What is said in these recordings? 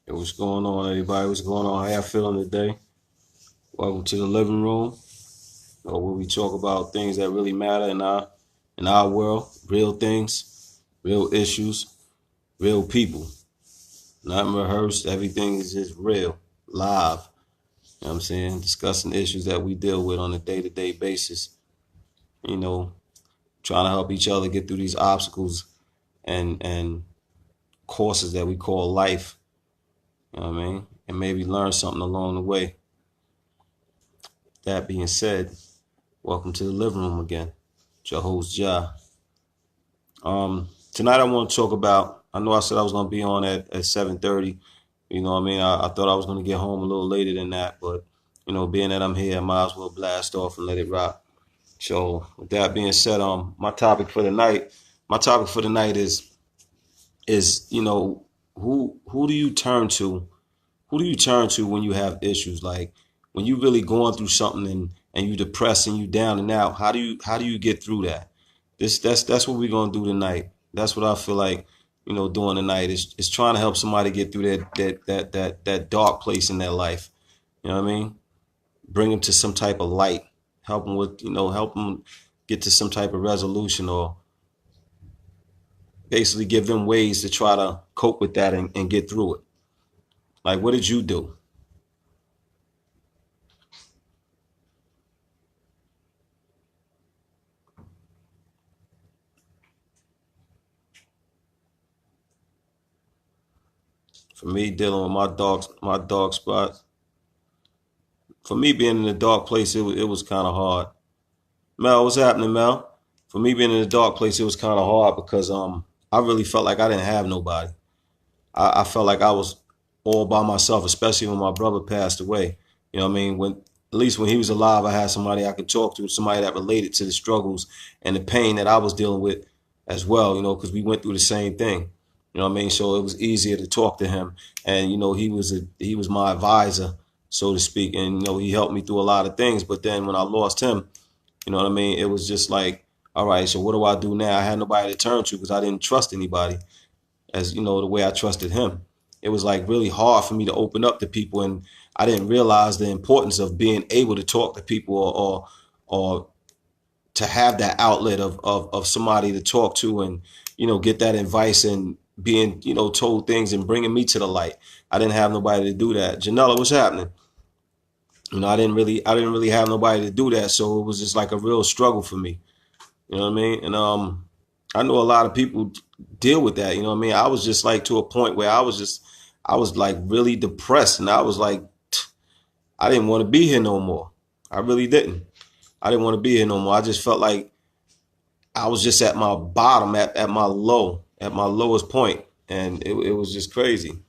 Hey, what's going on, everybody? What's going on? How y'all feeling today? Welcome to the living room, where we talk about things that really matter in our world, real things, real issues, real people. Not rehearsed. Everything is just real, live. You know what I'm saying? Discussing issues that we deal with on a day-to-day basis. You know, trying to help each other get through these obstacles and courses that we call life. You know what I mean? And maybe learn something along the way. That being said, welcome to the living room again. It's your host, Ja. Tonight I want to talk about, I know I said I was going to be on at 7:30. You know what I mean? I thought I was going to get home a little later than that, but, being that I'm here, I might as well blast off and let it rock. So with that being said, my topic for the night is, who do you turn to? Who do you turn to when you have issues? Like when you really going through something and you depressed and you down and out, how do you get through that? That's what we're gonna do tonight. That's what I feel like, doing tonight is trying to help somebody get through that dark place in their life. You know what I mean? Bring them to some type of light. Help them get to some type of resolution, or basically give them ways to try to cope with that and get through it. Like, what did you do? For me, dealing with my dark spots. For me, being in a dark place, it was kind of hard. Mel, what's happening, Mel? For me, being in a dark place, it was kind of hard because I really felt like I didn't have nobody. I felt like I was all by myself, especially when my brother passed away. You know what I mean? When at least when he was alive, I had somebody I could talk to, somebody that related to the struggles and the pain that I was dealing with as well. Because we went through the same thing. You know what I mean? So it was easier to talk to him, and he was my advisor, so to speak, and he helped me through a lot of things. But then when I lost him, you know what I mean? It was just like, all right, so what do I do now? I had nobody to turn to because I didn't trust anybody as the way I trusted him. It was like really hard for me to open up to people, and I didn't realize the importance of being able to talk to people, or to have that outlet of somebody to talk to, and get that advice and being told things and bringing me to the light. I didn't have nobody to do that. Janella, what's happening? I didn't really have nobody to do that, so it was just like a real struggle for me. You know what I mean? And I know a lot of people deal with that. You know what I mean? I was just like to a point where I was like really depressed, and I was like, I didn't want to be here no more. I really didn't. I didn't want to be here no more. I just felt like I was just at my bottom, at my low, at my lowest point, and it was just crazy.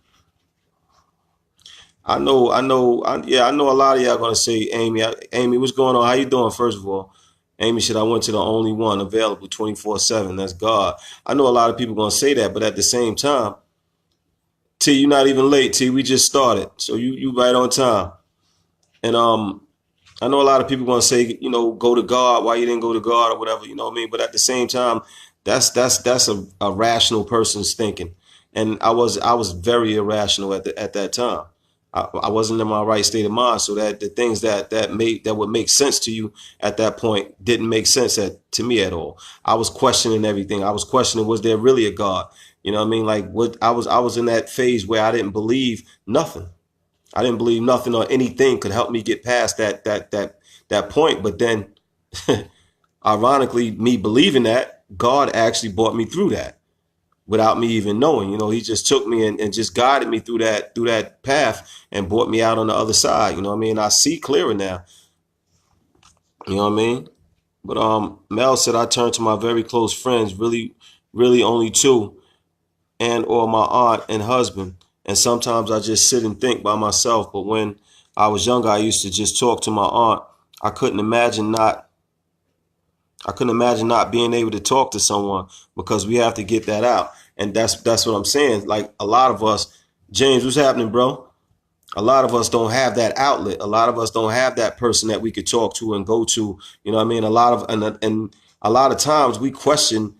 Yeah, I know a lot of y'all gonna say, Amy, what's going on? How you doing? First of all, Amy said I went to the only one available 24/7. That's God. I know a lot of people gonna say that, but at the same time, T, you're not even late. T, we just started, so you right on time. And I know a lot of people gonna say, go to God. Why you didn't go to God or whatever? You know what I mean? But at the same time, that's a rational person's thinking, and I was very irrational at that time. I wasn't in my right state of mind, so that the things that would make sense to you at that point didn't make sense to me at all. I was questioning everything. I was questioning, was there really a God? You know what I mean? Like, what I was in that phase where I didn't believe nothing. I didn't believe nothing or anything could help me get past that point. But then, ironically, me believing that, God actually brought me through that without me even knowing. He just took me and just guided me through that path and brought me out on the other side. You know what I mean? I see clearer now. You know what I mean? But Mel said I turned to my very close friends, really, really only two, and or my aunt and husband. And sometimes I just sit and think by myself. But when I was younger, I used to just talk to my aunt. I couldn't imagine not I couldn't imagine not being able to talk to someone, because we have to get that out. And that's what I'm saying. Like, a lot of us, James, what's happening, bro? A lot of us don't have that outlet. A lot of us don't have that person that we could talk to and go to. You know what I mean? And a lot of times we question,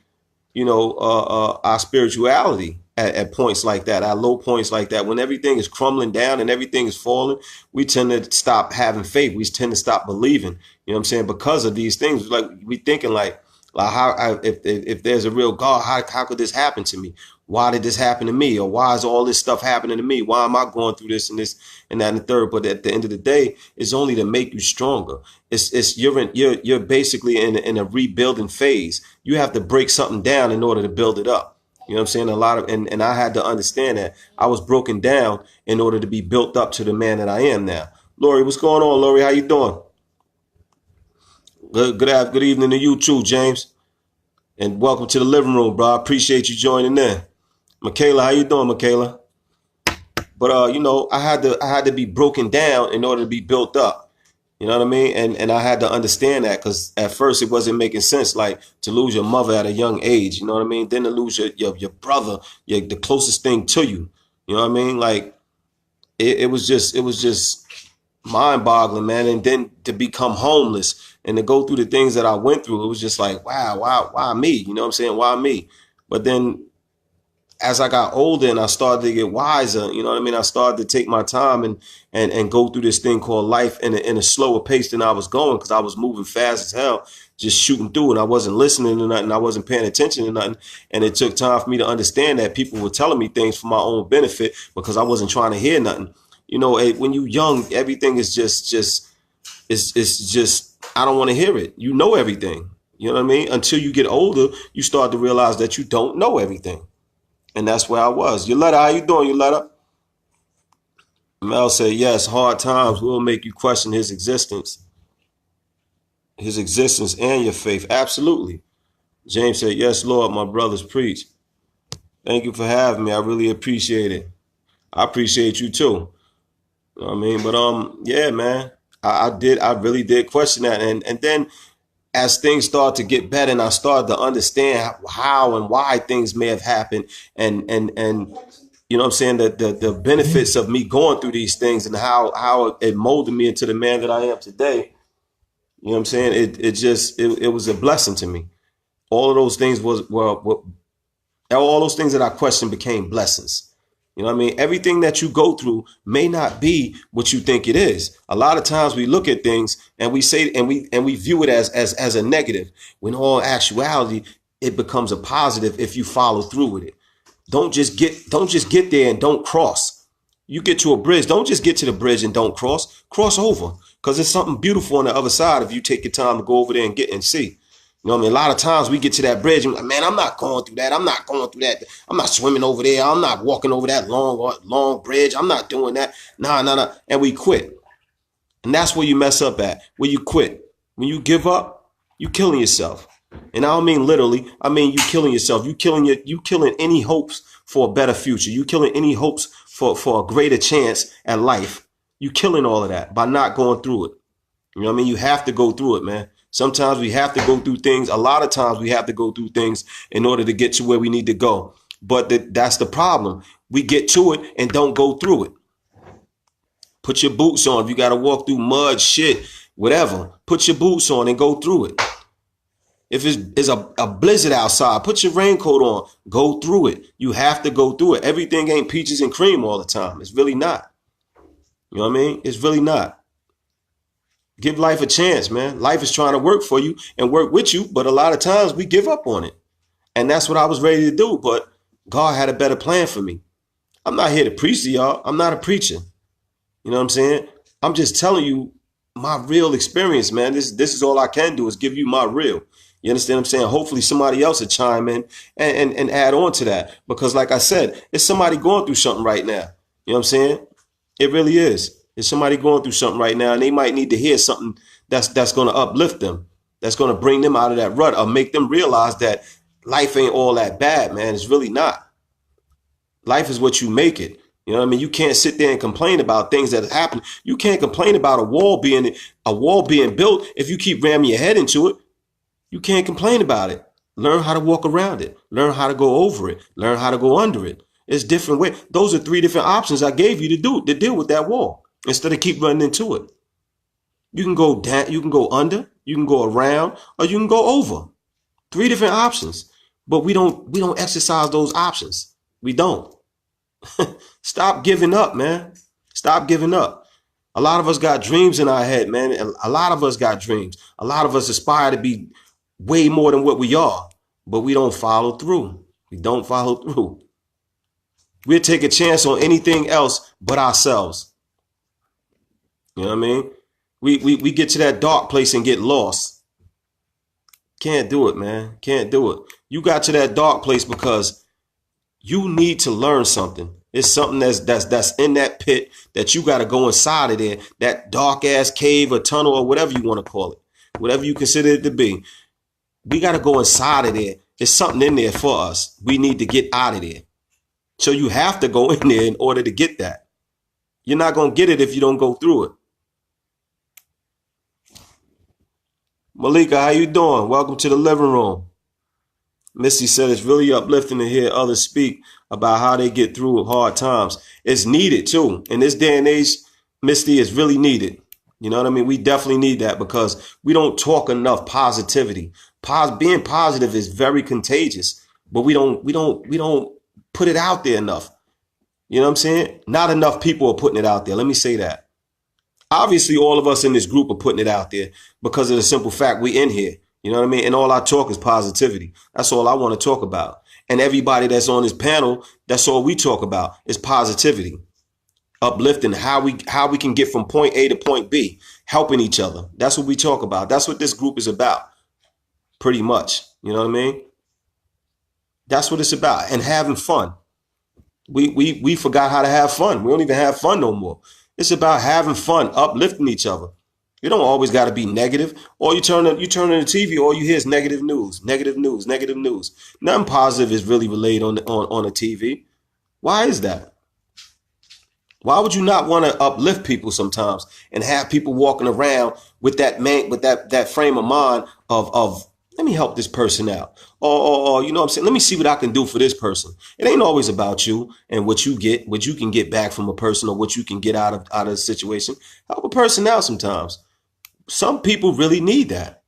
our spirituality. at points like that, at low points like that. When everything is crumbling down and everything is falling, we tend to stop having faith. We tend to stop believing, you know what I'm saying? Because of these things, like we thinking like how, if there's a real God, how could this happen to me? Why did this happen to me? Or why is all this stuff happening to me? Why am I going through this and that and the third? But at the end of the day, it's only to make you stronger. You're basically in a rebuilding phase. You have to break something down in order to build it up. You know what I'm saying? And I had to understand that I was broken down in order to be built up to the man that I am now. Lori, what's going on, Lori? How you doing? Good evening to you too, James. And welcome to the living room, bro. I appreciate you joining in. Michaela, how you doing, Michaela? But you know, I had to be broken down in order to be built up. You know what I mean? And I had to understand that, because at first it wasn't making sense, like to lose your mother at a young age. You know what I mean? Then to lose your brother, the closest thing to you. You know what I mean? Like it was just mind boggling, man. And then to become homeless and to go through the things that I went through, it was just like, wow, why me? You know what I'm saying? Why me? But then as I got older and I started to get wiser, you know what I mean? I started to take my time and go through this thing called life in a slower pace than I was going, because I was moving fast as hell, just shooting through, and I wasn't listening to nothing. I wasn't paying attention to nothing. And it took time for me to understand that people were telling me things for my own benefit, because I wasn't trying to hear nothing. You know, when you're young, everything is it's just, I don't want to hear it. You know everything. You know what I mean? Until you get older, you start to realize that you don't know everything. And that's where I was. Yoletta, how you doing, Yoletta? Mel said, yes, hard times will make you question his existence and your faith. Absolutely. James said, yes, Lord, my brothers preach. Thank you for having me. I really appreciate it. I appreciate you too. You know what I mean? But yeah, man, I really did question that. And then as things started to get better and I started to understand how and why things may have happened, and you know what I'm saying, the benefits of me going through these things and how it molded me into the man that I am today. You know what I'm saying? It was a blessing to me. All of those things all those things that I questioned became blessings. You know what I mean? Everything that you go through may not be what you think it is. A lot of times we look at things and we say, and we view it as a negative, when all actuality, it becomes a positive if you follow through with it. Don't just get there and don't cross. You get to a bridge, don't just get to the bridge and don't cross over, because there's something beautiful on the other side if you take your time to go over there and get and see. You know what I mean? A lot of times we get to that bridge and we're like, man, I'm not going through that. I'm not going through that. I'm not swimming over there. I'm not walking over that long bridge. I'm not doing that. Nah. And we quit. And that's where you mess up at, where you quit. When you give up, you killing yourself. And I don't mean literally. I mean you killing yourself. You killing any hopes for a better future. You killing any hopes for a greater chance at life. You killing all of that by not going through it. You know what I mean? You have to go through it, man. Sometimes we have to go through things. A lot of times we have to go through things in order to get to where we need to go. But that's the problem. We get to it and don't go through it. Put your boots on. If you got to walk through mud, shit, whatever, put your boots on and go through it. If it's a blizzard outside, put your raincoat on. Go through it. You have to go through it. Everything ain't peaches and cream all the time. It's really not. You know what I mean? It's really not. Give life a chance, man. Life is trying to work for you and work with you, but a lot of times we give up on it. And that's what I was ready to do, but God had a better plan for me. I'm not here to preach to y'all. I'm not a preacher. You know what I'm saying? I'm just telling you my real experience, man. This is all I can do, is give you my real. You understand what I'm saying? Hopefully somebody else will chime in and add on to that. Because like I said, it's somebody going through something right now. You know what I'm saying? It really is. There's somebody going through something right now, and they might need to hear something that's going to uplift them, that's going to bring them out of that rut, or make them realize that life ain't all that bad, man. It's really not. Life is what you make it. You know what I mean? You can't sit there and complain about things that happen. You can't complain about a wall being built if you keep ramming your head into it. You can't complain about it. Learn how to walk around it. Learn how to go over it. Learn how to go under it. It's different ways. Those are 3 different options I gave you to deal with that wall. Instead of keep running into it. You can go down, you can go under, you can go around, or you can go over. 3 different options. But we don't exercise those options. We don't. Stop giving up, man. Stop giving up. A lot of us got dreams in our head, man. A lot of us got dreams. A lot of us aspire to be way more than what we are, but we don't follow through. We don't follow through. We'll take a chance on anything else but ourselves. You know what I mean? We get to that dark place and get lost. Can't do it, man. Can't do it. You got to that dark place because you need to learn something. It's something that's in that pit that you got to go inside of there, that dark ass cave or tunnel or whatever you want to call it, whatever you consider it to be. We got to go inside of there. There's something in there for us. We need to get out of there. So you have to go in there in order to get that. You're not going to get it if you don't go through it. Malika, how you doing? Welcome to the living room. Missy said it's really uplifting to hear others speak about how they get through hard times. It's needed too. In this day and age, Misty, is really needed. You know what I mean? We definitely need that because we don't talk enough positivity. Being positive is very contagious, but we don't put it out there enough. You know what I'm saying? Not enough people are putting it out there. Let me say that. Obviously, all of us in this group are putting it out there because of the simple fact we in here. You know what I mean? And all I talk is positivity. That's all I want to talk about. And everybody that's on this panel, that's all we talk about is positivity, uplifting, how we can get from point A to point B, helping each other. That's what we talk about. That's what this group is about, pretty much. You know what I mean? That's what it's about. And having fun. We forgot how to have fun. We don't even have fun no more. It's about having fun, uplifting each other. You don't always got to be negative. Or you turn on the TV, all you hear is negative news, negative news, negative news. Nothing positive is really relayed on a TV. Why is that? Why would you not want to uplift people sometimes and have people walking around with that frame of mind of let me help this person out. Or you know what I'm saying? Let me see what I can do for this person. It ain't always about you and what you can get back from a person or what you can get out of a situation. Help a person out sometimes. Some people really need that.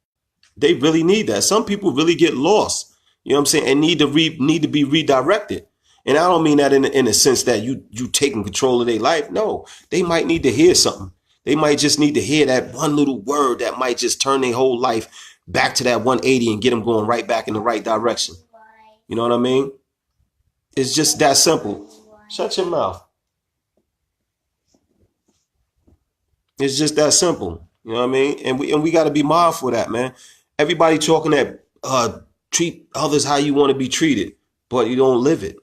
They really need that. Some people really get lost, you know what I'm saying, and need to be redirected. And I don't mean that in a sense that you taking control of their life. No, they might need to hear something. They might just need to hear that one little word that might just turn their whole life back to that 180 and get them going right back in the right direction. You know what I mean? It's just that simple. Shut your mouth. It's just that simple. You know what I mean? And we got to be mindful of that, man. Everybody talking that treat others how you want to be treated, but you don't live it.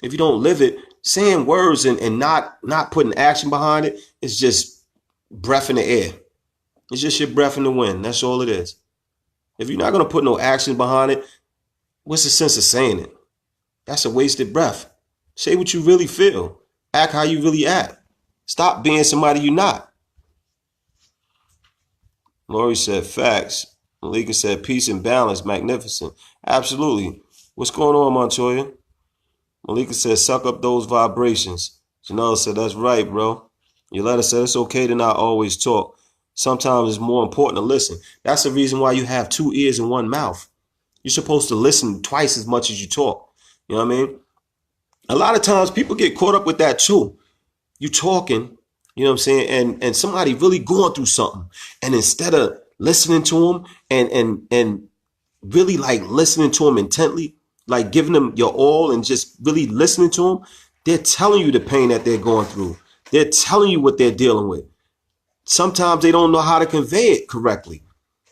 If you don't live it, saying words and not putting action behind it is just breath in the air. It's just your breath in the wind. That's all it is. If you're not going to put no action behind it, what's the sense of saying it? That's a wasted breath. Say what you really feel. Act how you really act. Stop being somebody you're not. Lori said facts. Malika said peace and balance, magnificent. Absolutely. What's going on, Montoya? Malika said suck up those vibrations. Janelle said that's right, bro. Yoletta said it's okay to not always talk. Sometimes it's more important to listen. That's the reason why you have 2 ears and 1 mouth. You're supposed to listen twice as much as you talk. You know what I mean? A lot of times people get caught up with that too. You talking, you know what I'm saying? And somebody really going through something. And instead of listening to them and really like listening to them intently, like giving them your all and just really listening to them, they're telling you the pain that they're going through. They're telling you what they're dealing with. Sometimes they don't know how to convey it correctly,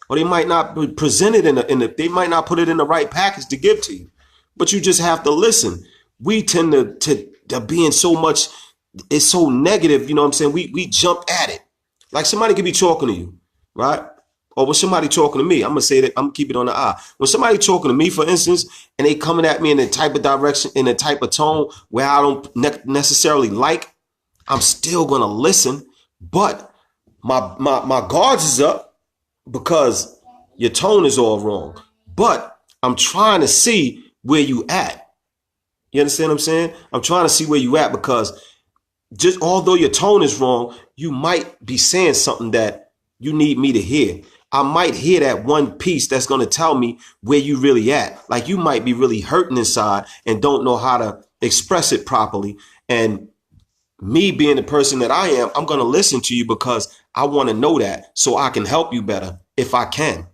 or they might not present it they might not put it in the right package to give to you, but you just have to listen. We tend to being so much, it's so negative. You know what I'm saying? We jump at it. Like somebody could be talking to you, right? Or when somebody talking to me, I'm going to say that, I'm going to keep it on the eye. When somebody talking to me, for instance, and they coming at me in a type of direction, in a type of tone where I don't necessarily like, I'm still going to listen, but my guards is up because your tone is all wrong. But I'm trying to see where you at. You understand what I'm saying? I'm trying to see where you at because just although your tone is wrong, you might be saying something that you need me to hear. I might hear that one piece that's going to tell me where you really at. Like you might be really hurting inside and don't know how to express it properly. And me being the person that I am, I'm going to listen to you because I want to know that so I can help you better if I can,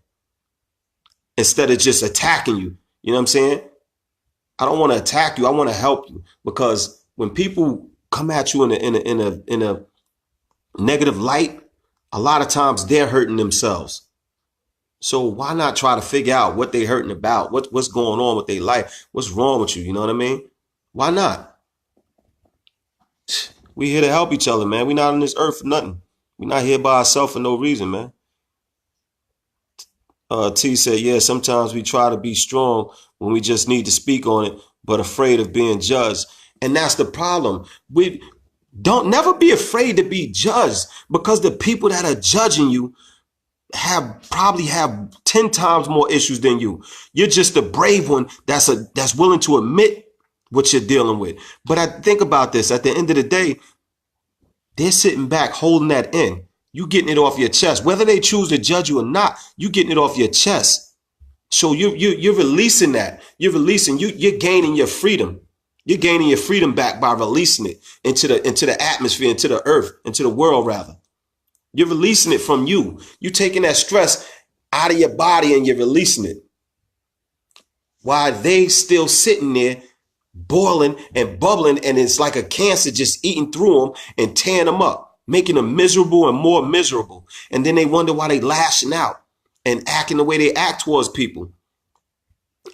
instead of just attacking you. You know what I'm saying? I don't want to attack you. I want to help you, because when people come at you in a negative light, a lot of times they're hurting themselves. So why not try to figure out what they're hurting about? What's going on with their life? What's wrong with you? You know what I mean? Why not? We here to help each other, man. We're not on this earth for nothing. We're not here by ourselves for no reason, man. T said, yeah, sometimes we try to be strong when we just need to speak on it, but afraid of being judged. And that's the problem. We don't never be afraid to be judged, because the people that are judging you probably have 10 times more issues than you. You're just a brave one that's willing to admit what you're dealing with. But I think about this. At the end of the day, they're sitting back holding that in. You getting it off your chest. Whether they choose to judge you or not, you getting it off your chest. So you're releasing that. You're gaining your freedom. You're gaining your freedom back by releasing it into the atmosphere, into the earth, into the world rather. You're releasing it from you. You're taking that stress out of your body and you're releasing it. While they still sitting there boiling and bubbling, and it's like a cancer just eating through them and tearing them up, making them miserable and more miserable. And then they wonder why they lashing out and acting the way they act towards people.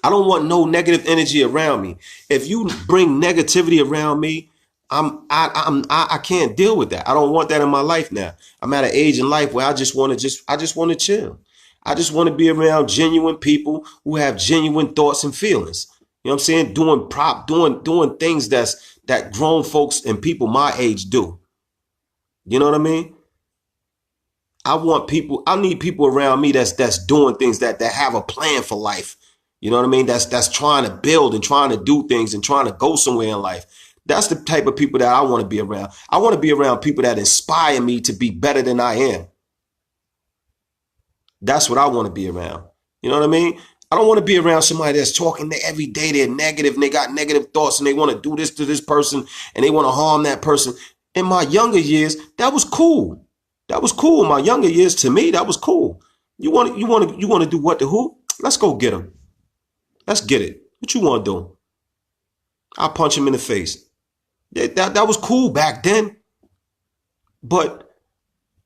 I don't want no negative energy around me. If you bring negativity around me, I can't deal with that. I don't want that in my life now. I'm at an age in life where I just want to chill. I just want to be around genuine people who have genuine thoughts and feelings. You know what I'm saying? Doing things that grown folks and people my age do. You know what I mean? I need people around me that's doing things that have a plan for life. You know what I mean? That's trying to build and trying to do things and trying to go somewhere in life. That's the type of people that I want to be around. I want to be around people that inspire me to be better than I am. That's what I want to be around. You know what I mean? I don't want to be around somebody that's talking every day. They're negative and they got negative thoughts and they want to do this to this person and they want to harm that person. In my younger years, that was cool. That was cool. In my younger years, to me, that was cool. You want to do what to who? Let's go get him. Let's get it. What you want to do? I'll punch him in the face. That was cool back then. But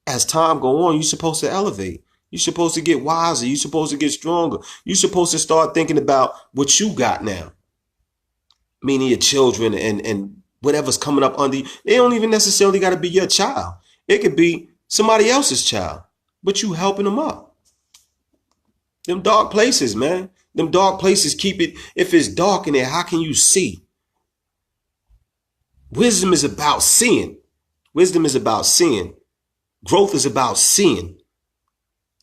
as time go on, you're supposed to elevate. You're supposed to get wiser. You're supposed to get stronger. You're supposed to start thinking about what you got now. Meaning your children and whatever's coming up under you. They don't even necessarily got to be your child. It could be somebody else's child, but you helping them up. Them dark places, man. Them dark places keep it. If it's dark in there, how can you see? Wisdom is about seeing. Wisdom is about seeing. Growth is about seeing.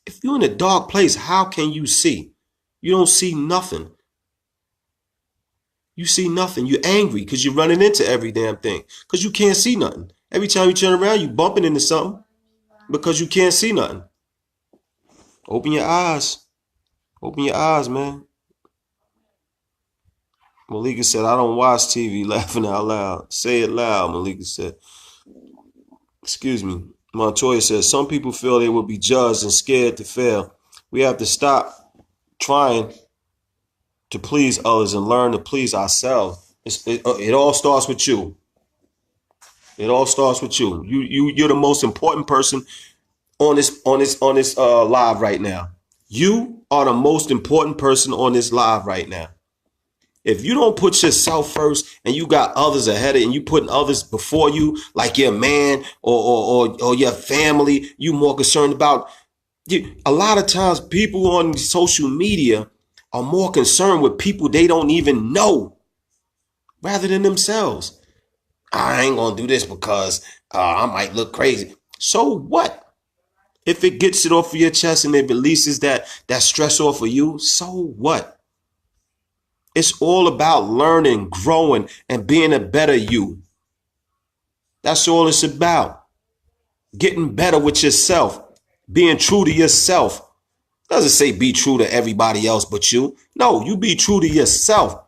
If you're in a dark place, how can you see? You don't see nothing. You see nothing. You're angry because you're running into every damn thing because you can't see nothing. Every time you turn around, you bumping into something because you can't see nothing. Open your eyes. Open your eyes, man. Malika said, I don't watch TV, laughing out loud. Say it loud, Malika said. Excuse me. Montoya says, some people feel they will be judged and scared to fail. We have to stop trying to please others and learn to please ourselves. It all starts with you. It all starts with you. You're the most important person on this live right now. You are the most important person on this live right now. If you don't put yourself first and you got others ahead of you and you putting others before you, like your man or your family, you more concerned about you. A lot of times people on social media are more concerned with people they don't even know rather than themselves. I ain't going to do this because I might look crazy. So what? If it gets it off of your chest and it releases that stress off of you, so what? It's all about learning, growing, and being a better you. That's all it's about. Getting better with yourself. Being true to yourself. Doesn't say be true to everybody else but you. No, you be true to yourself.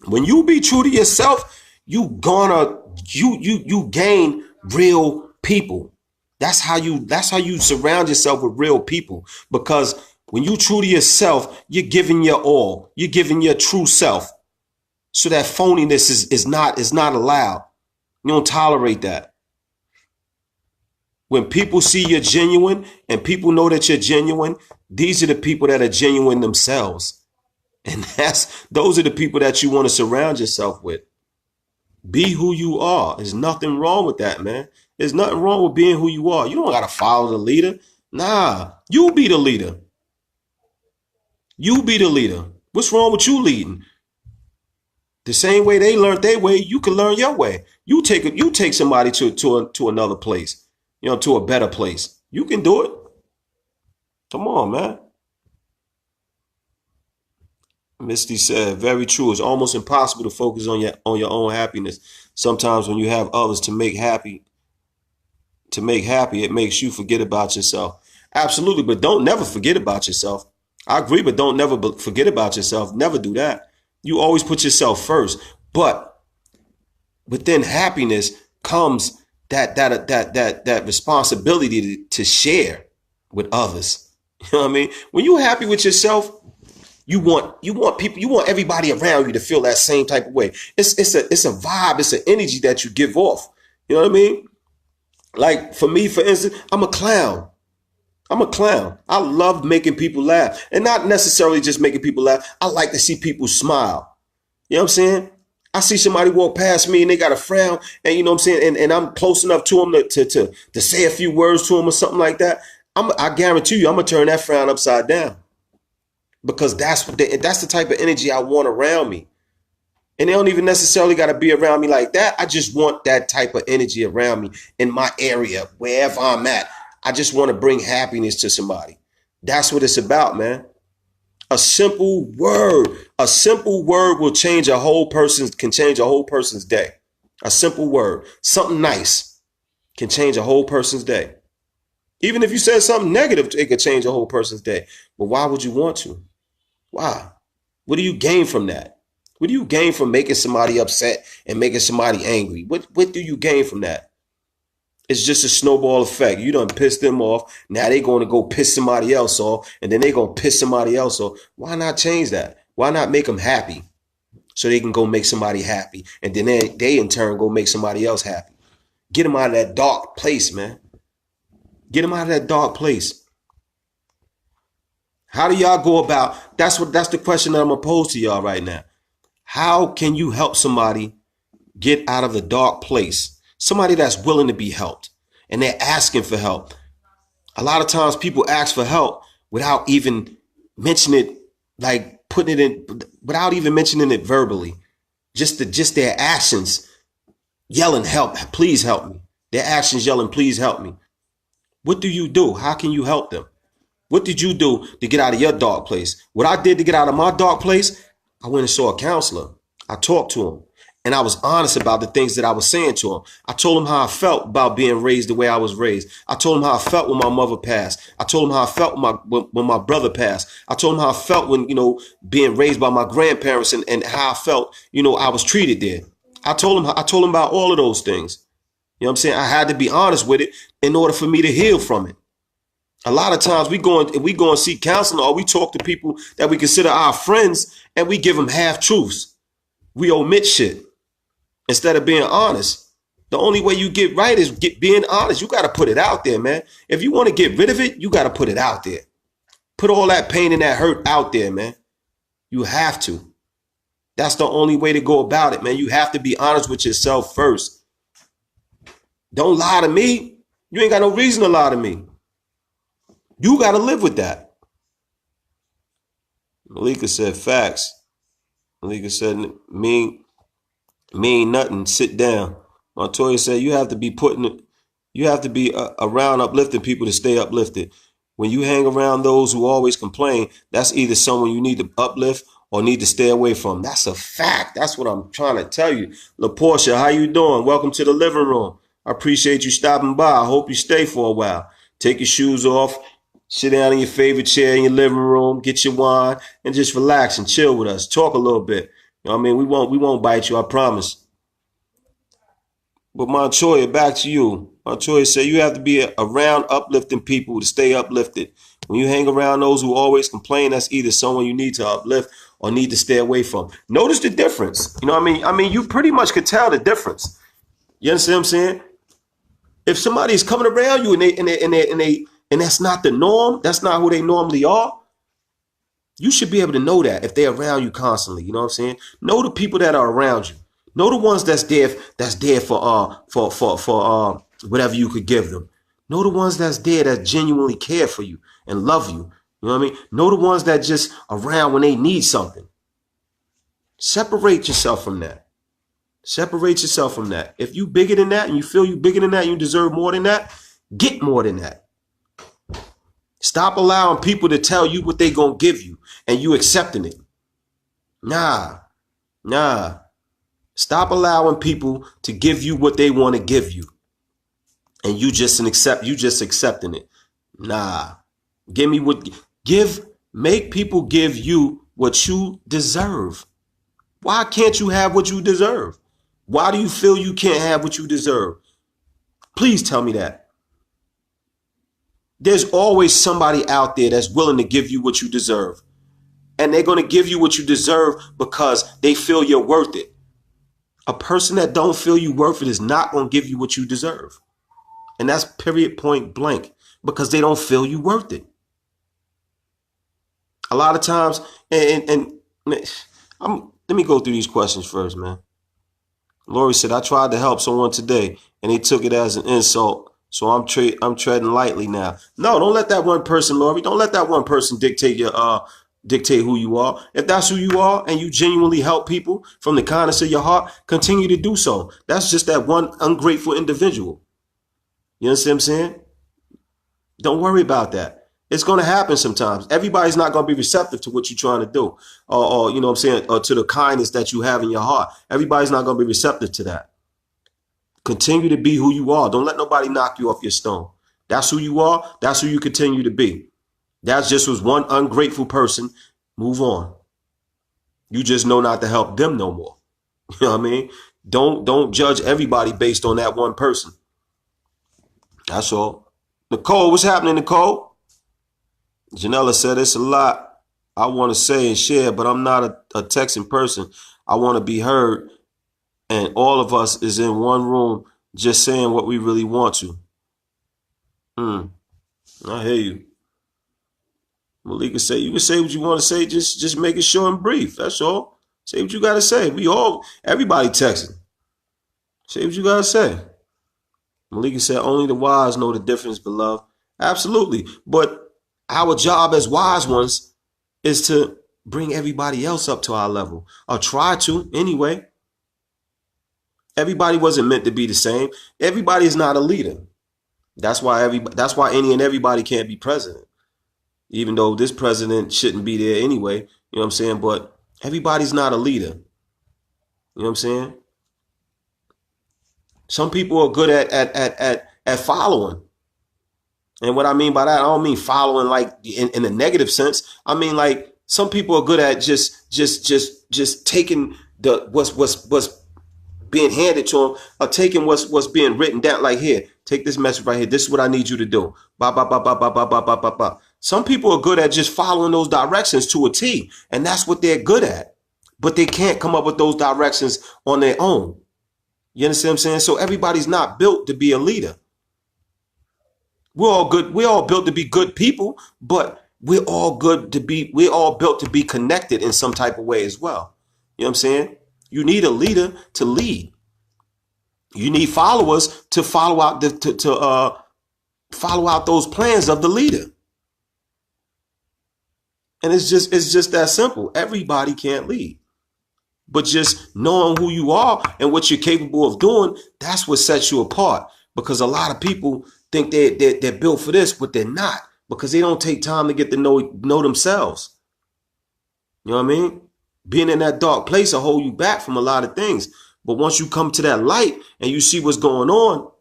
When you be true to yourself, you gain real people. That's how you surround yourself with real people. Because when you true to yourself, you're giving your all. You're giving your true self. So that phoniness is not allowed. You don't tolerate that. When people see you're genuine and people know that you're genuine, these are the people that are genuine themselves. And those are the people that you want to surround yourself with. Be who you are. There's nothing wrong with that, man. There's nothing wrong with being who you are. You don't got to follow the leader. Nah, you be the leader. You be the leader. What's wrong with you leading? The same way they learned their way, you can learn your way. You take somebody to another place, to a better place. You can do it. Come on, man. Misty said, very true. It's almost impossible to focus on your own happiness. Sometimes when you have others to make happy, it makes you forget about yourself. Absolutely, but don't never forget about yourself. I agree, but don't never forget about yourself. Never do that. You always put yourself first. But within happiness comes that responsibility to share with others. You know what I mean? When you're happy with yourself, you want people, you want everybody around you to feel that same type of way. It's a vibe, it's an energy that you give off. You know what I mean? Like for me, for instance, I'm a clown. I love making people laugh, and not necessarily just making people laugh. I like to see people smile. You know what I'm saying? I see somebody walk past me and they got a frown, and you know what I'm saying, and I'm close enough to them to say a few words to them or something like that. I guarantee you, I'm gonna turn that frown upside down, because that's the type of energy I want around me. And they don't even necessarily got to be around me like that. I just want that type of energy around me in my area, wherever I'm at. I just want to bring happiness to somebody. That's what it's about, man. A simple word will change can change a whole person's day. A simple word, something nice can change a whole person's day. Even if you said something negative, it could change a whole person's day. But why would you want to? Why? What do you gain from that? What do you gain from making somebody upset and making somebody angry? What do you gain from that? It's just a snowball effect. You done pissed them off. Now they're going to go piss somebody else off, and then they're going to piss somebody else off. Why not change that? Why not make them happy so they can go make somebody happy, and then they in turn go make somebody else happy? Get them out of that dark place, man. Get them out of that dark place. How do y'all go about? That's the question that I'm gonna pose to y'all right now. How can you help somebody get out of the dark place? Somebody that's willing to be helped and they're asking for help. A lot of times people ask for help without even mentioning it, like putting it in, without even mentioning it verbally. Just their actions yelling, help, please help me. Their actions yelling, please help me. What do you do? How can you help them? What did you do to get out of your dark place? What I did to get out of my dark place, I went and saw a counselor. I talked to him. And I was honest about the things that I was saying to him. I told him how I felt about being raised the way I was raised. I told him how I felt when my mother passed. I told him how I felt when my brother passed. I told him how I felt when, being raised by my grandparents and how I felt, I was treated there. I told him about all of those things. You know what I'm saying? I had to be honest with it in order for me to heal from it. A lot of times we go and seek counseling, or we talk to people that we consider our friends, and we give them half truths. We omit shit instead of being honest. The only way you get right is being honest. You got to put it out there, man. If you want to get rid of it, you got to put it out there. Put all that pain and that hurt out there, man. You have to. That's the only way to go about it, man. You have to be honest with yourself first. Don't lie to me. You ain't got no reason to lie to me. You got to live with that. Malika said facts. Malika said me ain't nothing. Sit down. Montoya said you have to be around uplifting people to stay uplifted. When you hang around those who always complain, that's either someone you need to uplift or need to stay away from. That's a fact. That's what I'm trying to tell you. LaPortia, how you doing? Welcome to the living room. I appreciate you stopping by. I hope you stay for a while. Take your shoes off. Sit down in your favorite chair in your living room, get your wine, and just relax and chill with us. Talk a little bit. You know what I mean? We won't bite you, I promise. But Montoya, back to you. Montoya said you have to be around uplifting people to stay uplifted. When you hang around those who always complain, that's either someone you need to uplift or need to stay away from. Notice the difference. You know what I mean? I mean, you pretty much could tell the difference. You understand what I'm saying? If somebody's coming around you and that's not the norm, that's not who they normally are, you should be able to know that if they're around you constantly. You know what I'm saying? Know the people that are around you. Know the ones that's there for whatever you could give them. Know the ones that's there that genuinely care for you and love you. You know what I mean? Know the ones that just around when they need something. Separate yourself from that. Separate yourself from that. If you bigger than that and you feel you bigger than that and you deserve more than that, get more than that. Stop allowing people to tell you what they gonna give you and you accepting it. Nah. Stop allowing people to give you what they want to give you. And you just accepting it. Nah. Make people give you what you deserve. Why can't you have what you deserve? Why do you feel you can't have what you deserve? Please tell me that. There's always somebody out there that's willing to give you what you deserve. And they're going to give you what you deserve because they feel you're worth it. A person that don't feel you worth it is not going to give you what you deserve. And that's period, point blank, because they don't feel you worth it. A lot of times, let me go through these questions first, man. Lori said, I tried to help someone today and they took it as an insult. So I'm treading lightly now. No, don't let that one person, Lori, don't let that one person dictate who you are. If that's who you are and you genuinely help people from the kindness of your heart, continue to do so. That's just that one ungrateful individual. You understand what I'm saying? Don't worry about that. It's going to happen sometimes. Everybody's not going to be receptive to what you're trying to do or you know what I'm saying, or to the kindness that you have in your heart. Everybody's not going to be receptive to that. Continue to be who you are. Don't let nobody knock you off your stone. That's who you are. That's who you continue to be. That just was one ungrateful person. Move on. You just know not to help them no more. You know what I mean? Don't judge everybody based on that one person. That's all. Nicole, what's happening, Nicole? Janella said, it's a lot I want to say and share, but I'm not a texting person. I want to be heard. And all of us is in one room just saying what we really want to. I hear you. Malika said, you can say what you want to say. Just make it short and brief. That's all. Say what you got to say. Everybody texting. Say what you got to say. Malika said, only the wise know the difference, beloved. Absolutely. But our job as wise ones is to bring everybody else up to our level, or try to anyway. Everybody wasn't meant to be the same. Everybody is not a leader. That's why any and everybody can't be president, even though this president shouldn't be there anyway. You know what I'm saying? But everybody's not a leader. You know what I'm saying? Some people are good at following. And what I mean by that, I don't mean following like in a negative sense. I mean like some people are good at just taking what's being handed to them, or taking what's being written down. Like, here, take this message right here. This is what I need you to do. Ba ba ba ba ba ba ba ba ba ba. Some people are good at just following those directions to a T, and that's what they're good at. But they can't come up with those directions on their own. You understand what I'm saying? So everybody's not built to be a leader. We're all good. We're all built to be good people, but we're all built to be connected in some type of way as well. You know what I'm saying? You need a leader to lead. You need followers to follow out follow out those plans of the leader. And it's just that simple. Everybody can't lead. But just knowing who you are and what you're capable of doing, that's what sets you apart. Because a lot of people think they're built for this, but they're not, because they don't take time to get to know themselves. You know what I mean? Being in that dark place will hold you back from a lot of things. But once you come to that light and you see what's going on,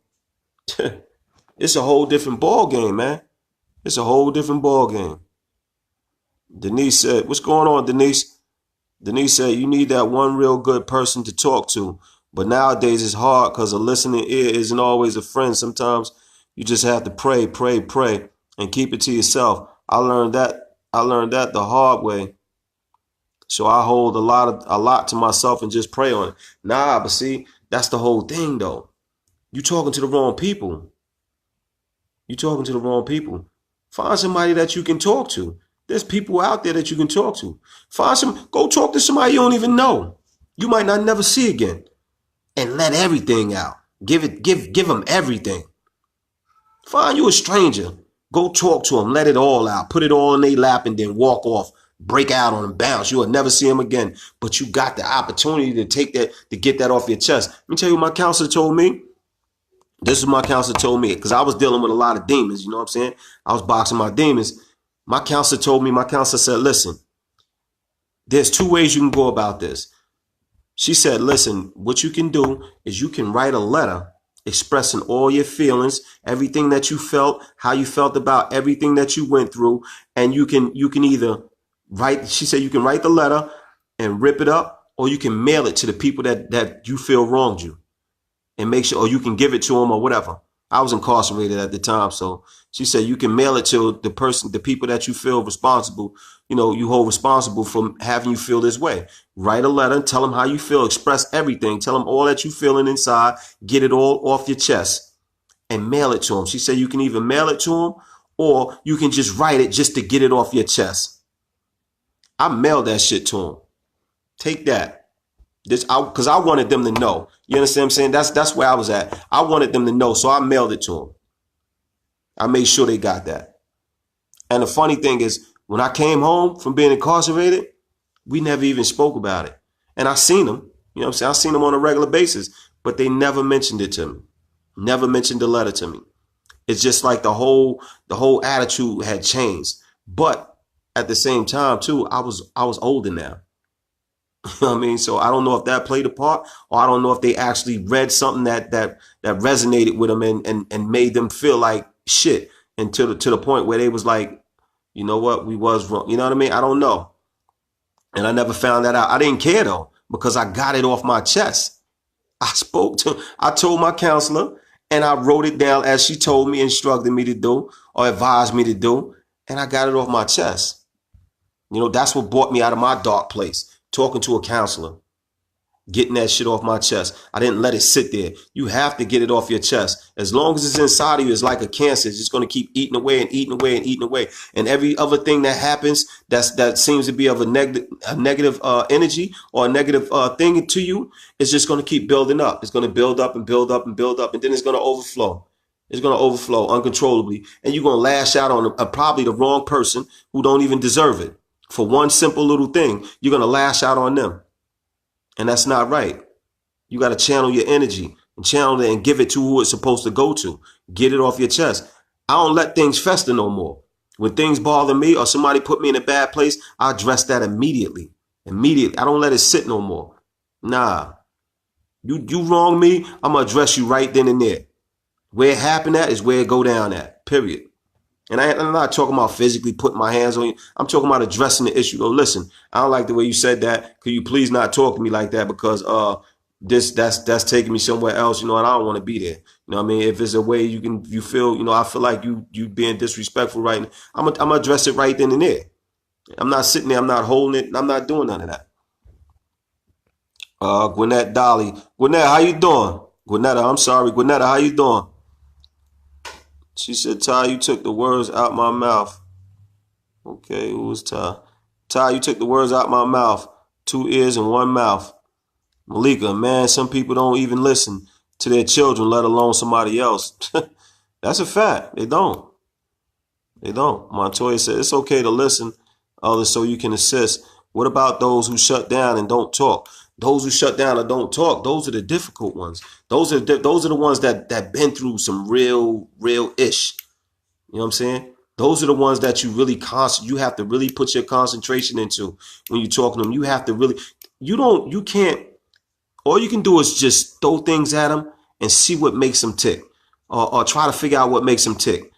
it's a whole different ball game, man. It's a whole different ball game. Denise said, what's going on, Denise? Denise said you need that one real good person to talk to. But nowadays it's hard because a listening ear isn't always a friend. Sometimes you just have to pray, pray, pray, and keep it to yourself. I learned that. I learned that the hard way. So I hold a lot to myself and just pray on it. Nah, but see, that's the whole thing though. You talking to the wrong people. You talking to the wrong people. Find somebody that you can talk to. There's people out there that you can talk to. Go talk to somebody you don't even know. You might not never see again. And let everything out. Give them everything. Find you a stranger. Go talk to them. Let it all out. Put it all in their lap and then walk off. Break out on them, bounce. You will never see them again. But you got the opportunity to take that, to get that off your chest. Let me tell you what my counselor told me. This is what my counselor told me, because I was dealing with a lot of demons. You know what I'm saying? I was boxing my demons. My counselor told me, my counselor said, listen, there's two ways you can go about this. She said, listen, what you can do is you can write a letter expressing all your feelings, everything that you felt, how you felt about everything that you went through. And you can either write, she said, you can write the letter and rip it up, or you can mail it to the people that you feel wronged you, and make sure, or you can give it to them or whatever. I was incarcerated at the time. So she said, you can mail it to the people that you feel responsible, you hold responsible for having you feel this way. Write a letter, tell them how you feel, express everything, tell them all that you're feeling inside, get it all off your chest and mail it to them. She said, you can either mail it to them or you can just write it just to get it off your chest. I mailed that shit to them. Take that. Because I wanted them to know. You understand what I'm saying? That's where I was at. I wanted them to know, so I mailed it to them. I made sure they got that. And the funny thing is, when I came home from being incarcerated, we never even spoke about it. And I seen them. You know what I'm saying? I seen them on a regular basis, but they never mentioned it to me. Never mentioned the letter to me. It's just like the whole attitude had changed. But at the same time, too, I was older now. You know what I mean? So I don't know if that played a part, or I don't know if they actually read something that resonated with them and made them feel like shit, and to the point where they was like, you know what, we was wrong. You know what I mean? I don't know. And I never found that out. I didn't care though, because I got it off my chest. I told my counselor, and I wrote it down as she told me, instructed me to do, or advised me to do, and I got it off my chest. That's what brought me out of my dark place. Talking to a counselor, getting that shit off my chest. I didn't let it sit there. You have to get it off your chest. As long as it's inside of you, it's like a cancer. It's just going to keep eating away and eating away and eating away. And every other thing that happens that seems to be of a negative energy or a negative thing to you, is just going to keep building up. It's going to build up and build up and build up, and then it's going to overflow. It's going to overflow uncontrollably, and you're going to lash out on probably the wrong person who don't even deserve it. For one simple little thing, you're going to lash out on them. And that's not right. You got to channel your energy and channel it and give it to who it's supposed to go to. Get it off your chest. I don't let things fester no more. When things bother me or somebody put me in a bad place, I address that immediately. Immediately. I don't let it sit no more. Nah. You wrong me, I'm going to address you right then and there. Where it happened at is where it go down at. Period. And I'm not talking about physically putting my hands on you. I'm talking about addressing the issue. Oh, listen, I don't like the way you said that. Could you please not talk to me like that? Because that's taking me somewhere else, and I don't want to be there. You know what I mean? If there's a way you feel, I feel like you being disrespectful right now, I'm gonna address it right then and there. I'm not sitting there, I'm not holding it, I'm not doing none of that. Gwinnett Dolly. Gwinnett, how you doing? Gwinnetta, I'm sorry. Gwinnetta, how you doing? She said, Ty, you took the words out my mouth. Okay, who was Ty? Ty, you took the words out my mouth. 2 ears and 1 mouth. Malika, man, some people don't even listen to their children, let alone somebody else. That's a fact. They don't. They don't. Montoya said, it's okay to listen, others, so you can assist. What about those who shut down and don't talk? Those who shut down and don't talk, those are the difficult ones. Those are the ones that been through some real ish. You know what I'm saying? Those are the ones that you have to really put your concentration into when you're talking to them. You have to really, you can't, all you can do is just throw things at them and see what makes them tick, or try to figure out what makes them tick.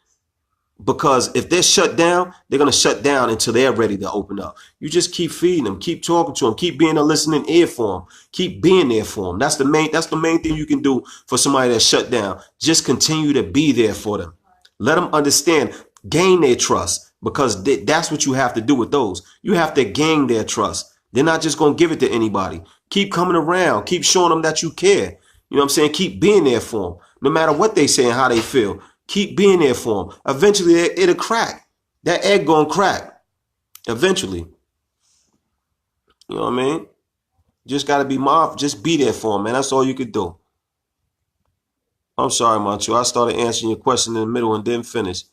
Because if they're shut down, they're going to shut down until they're ready to open up. You just keep feeding them, keep talking to them, keep being a listening ear for them, keep being there for them. That's the main thing you can do for somebody that's shut down. Just continue to be there for them. Let them understand, gain their trust, because that's what you have to do with those. You have to gain their trust. They're not just going to give it to anybody. Keep coming around, keep showing them that you care. You know what I'm saying? Keep being there for them, no matter what they say and how they feel. Keep being there for them. Eventually, it'll crack. That egg gonna crack. Eventually. You know what I mean? Just gotta be mindful. Just be there for them, man. That's all you could do. I'm sorry, Manchu. I started answering your question in the middle and didn't finish.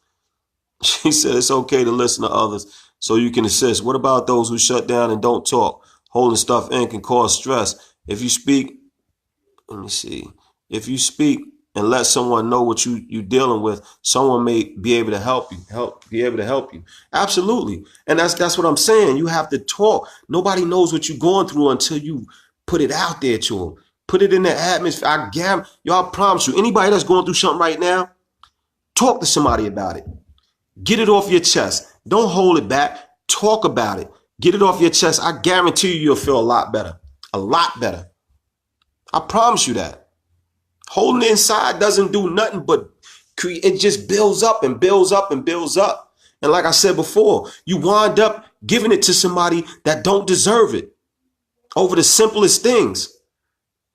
She said it's okay to listen to others so you can assist. What about those who shut down and don't talk? Holding stuff in can cause stress. If you speak, let me see. If you speak and let someone know what you're dealing with, someone may be able to help you. Absolutely. And that's what I'm saying. You have to talk. Nobody knows what you're going through until you put it out there to them. Put it in the atmosphere. I promise you, anybody that's going through something right now, talk to somebody about it. Get it off your chest. Don't hold it back. Talk about it. Get it off your chest. I guarantee you, you'll feel a lot better. A lot better. I promise you that. Holding it inside doesn't do nothing but it just builds up and builds up and builds up. And like I said before, you wind up giving it to somebody that don't deserve it over the simplest things.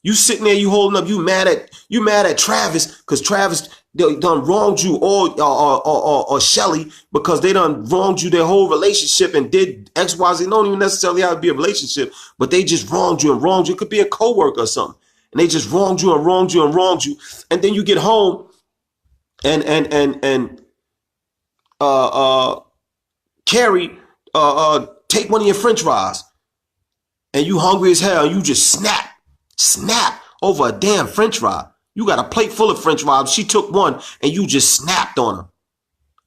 You sitting there, you holding up, you mad at Travis because Travis done wronged you, or Shelly because they done wronged you their whole relationship and did X, Y, Z. Don't even necessarily have to be a relationship, but they just wronged you and wronged you. It could be a coworker or something. And they just wronged you and wronged you and wronged you. And then you get home and Carrie, take one of your French fries and you hungry as hell. And you just snap over a damn French fry. You got a plate full of French fries. She took one and you just snapped on her.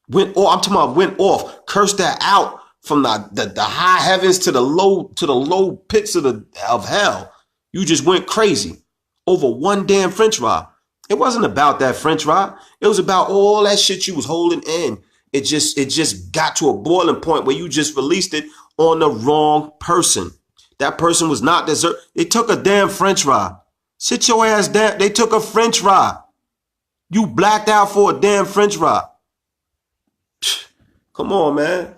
Went off, cursed that out from the high heavens to the low pits of hell. You just went crazy over one damn French fry. It wasn't about that French fry. It was about all that shit you was holding in. It just got to a boiling point where you just released it on the wrong person. That person was not deserved. They took a damn French fry. Sit your ass down. They took a French fry. You blacked out for a damn French fry. Come on, man.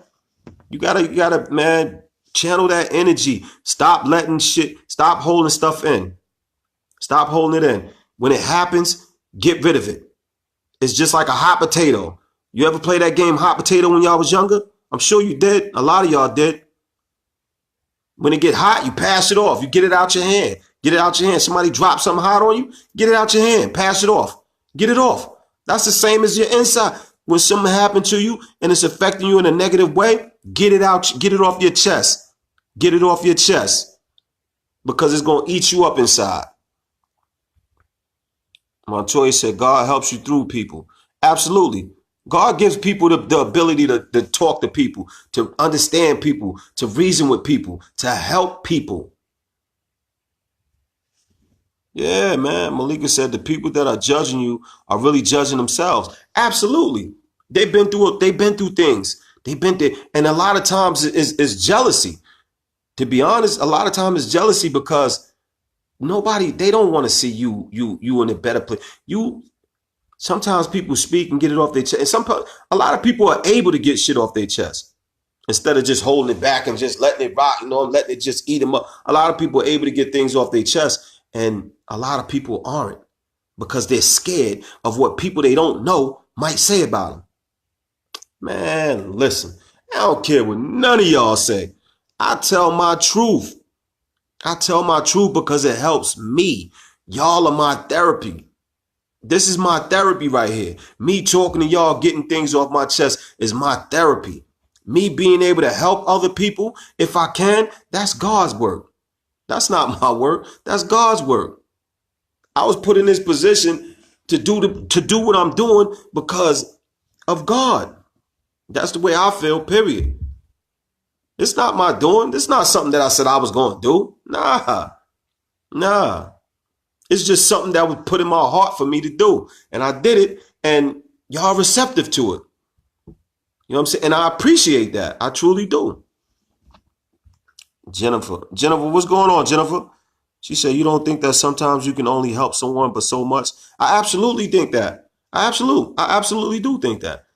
You gotta, man, channel that energy. Stop holding stuff in. Stop holding it in. When it happens, get rid of it. It's just like a hot potato. You ever play that game hot potato when y'all was younger? I'm sure you did. A lot of y'all did. When it get hot, you pass it off. You get it out your hand. Get it out your hand. Somebody drop something hot on you, get it out your hand. Pass it off. Get it off. That's the same as your inside. When something happened to you and it's affecting you in a negative way, get it out. Get it off your chest. Get it off your chest. Because it's going to eat you up inside. Montoya said, God helps you through people. Absolutely. God gives people the ability to talk to people, to understand people, to reason with people, to help people. Yeah, man. Malika said the people that are judging you are really judging themselves. Absolutely. They've been through things. They've been there. And a lot of times it's jealousy. To be honest, a lot of times it's jealousy because they don't want to see you in a better place. Sometimes people speak and get it off their chest. And a lot of people are able to get shit off their chest instead of just holding it back and just letting it rot, letting it just eat them up. A lot of people are able to get things off their chest, and a lot of people aren't because they're scared of what people they don't know might say about them. Man, listen, I don't care what none of y'all say. I tell my truth. I tell my truth because it helps me. Y'all are my therapy. This is my therapy right here. Me talking to y'all, getting things off my chest is my therapy. Me being able to help other people, if I can, that's God's work. That's not my work. That's God's work. I was put in this position to do what I'm doing because of God. That's the way I feel, period. It's not my doing. It's not something that I said I was going to do. Nah. It's just something that was put in my heart for me to do. And I did it, and y'all receptive to it. You know what I'm saying? And I appreciate that. I truly do. Jennifer, what's going on, Jennifer? She said, you don't think that sometimes you can only help someone but so much? I absolutely think that. I absolutely do think that.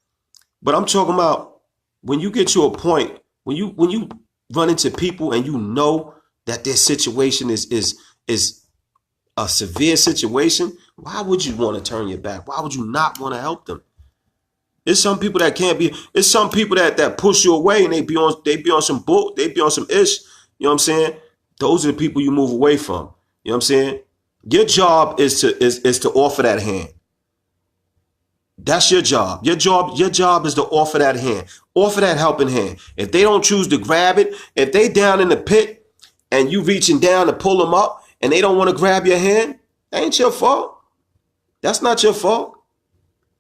But I'm talking about when you get to a point, when you run into people and you know that their situation is a severe situation, why would you want to turn your back? Why would you not want to help them? There's some people that can't be. It's some people that push you away and they be on some bull. They be on some ish. You know what I'm saying? Those are the people you move away from. You know what I'm saying? Your job is to offer that hand. That's your job. Your job is to offer that hand. Offer that helping hand. If they don't choose to grab it, if they down in the pit and you reaching down to pull them up and they don't want to grab your hand, that ain't your fault. That's not your fault.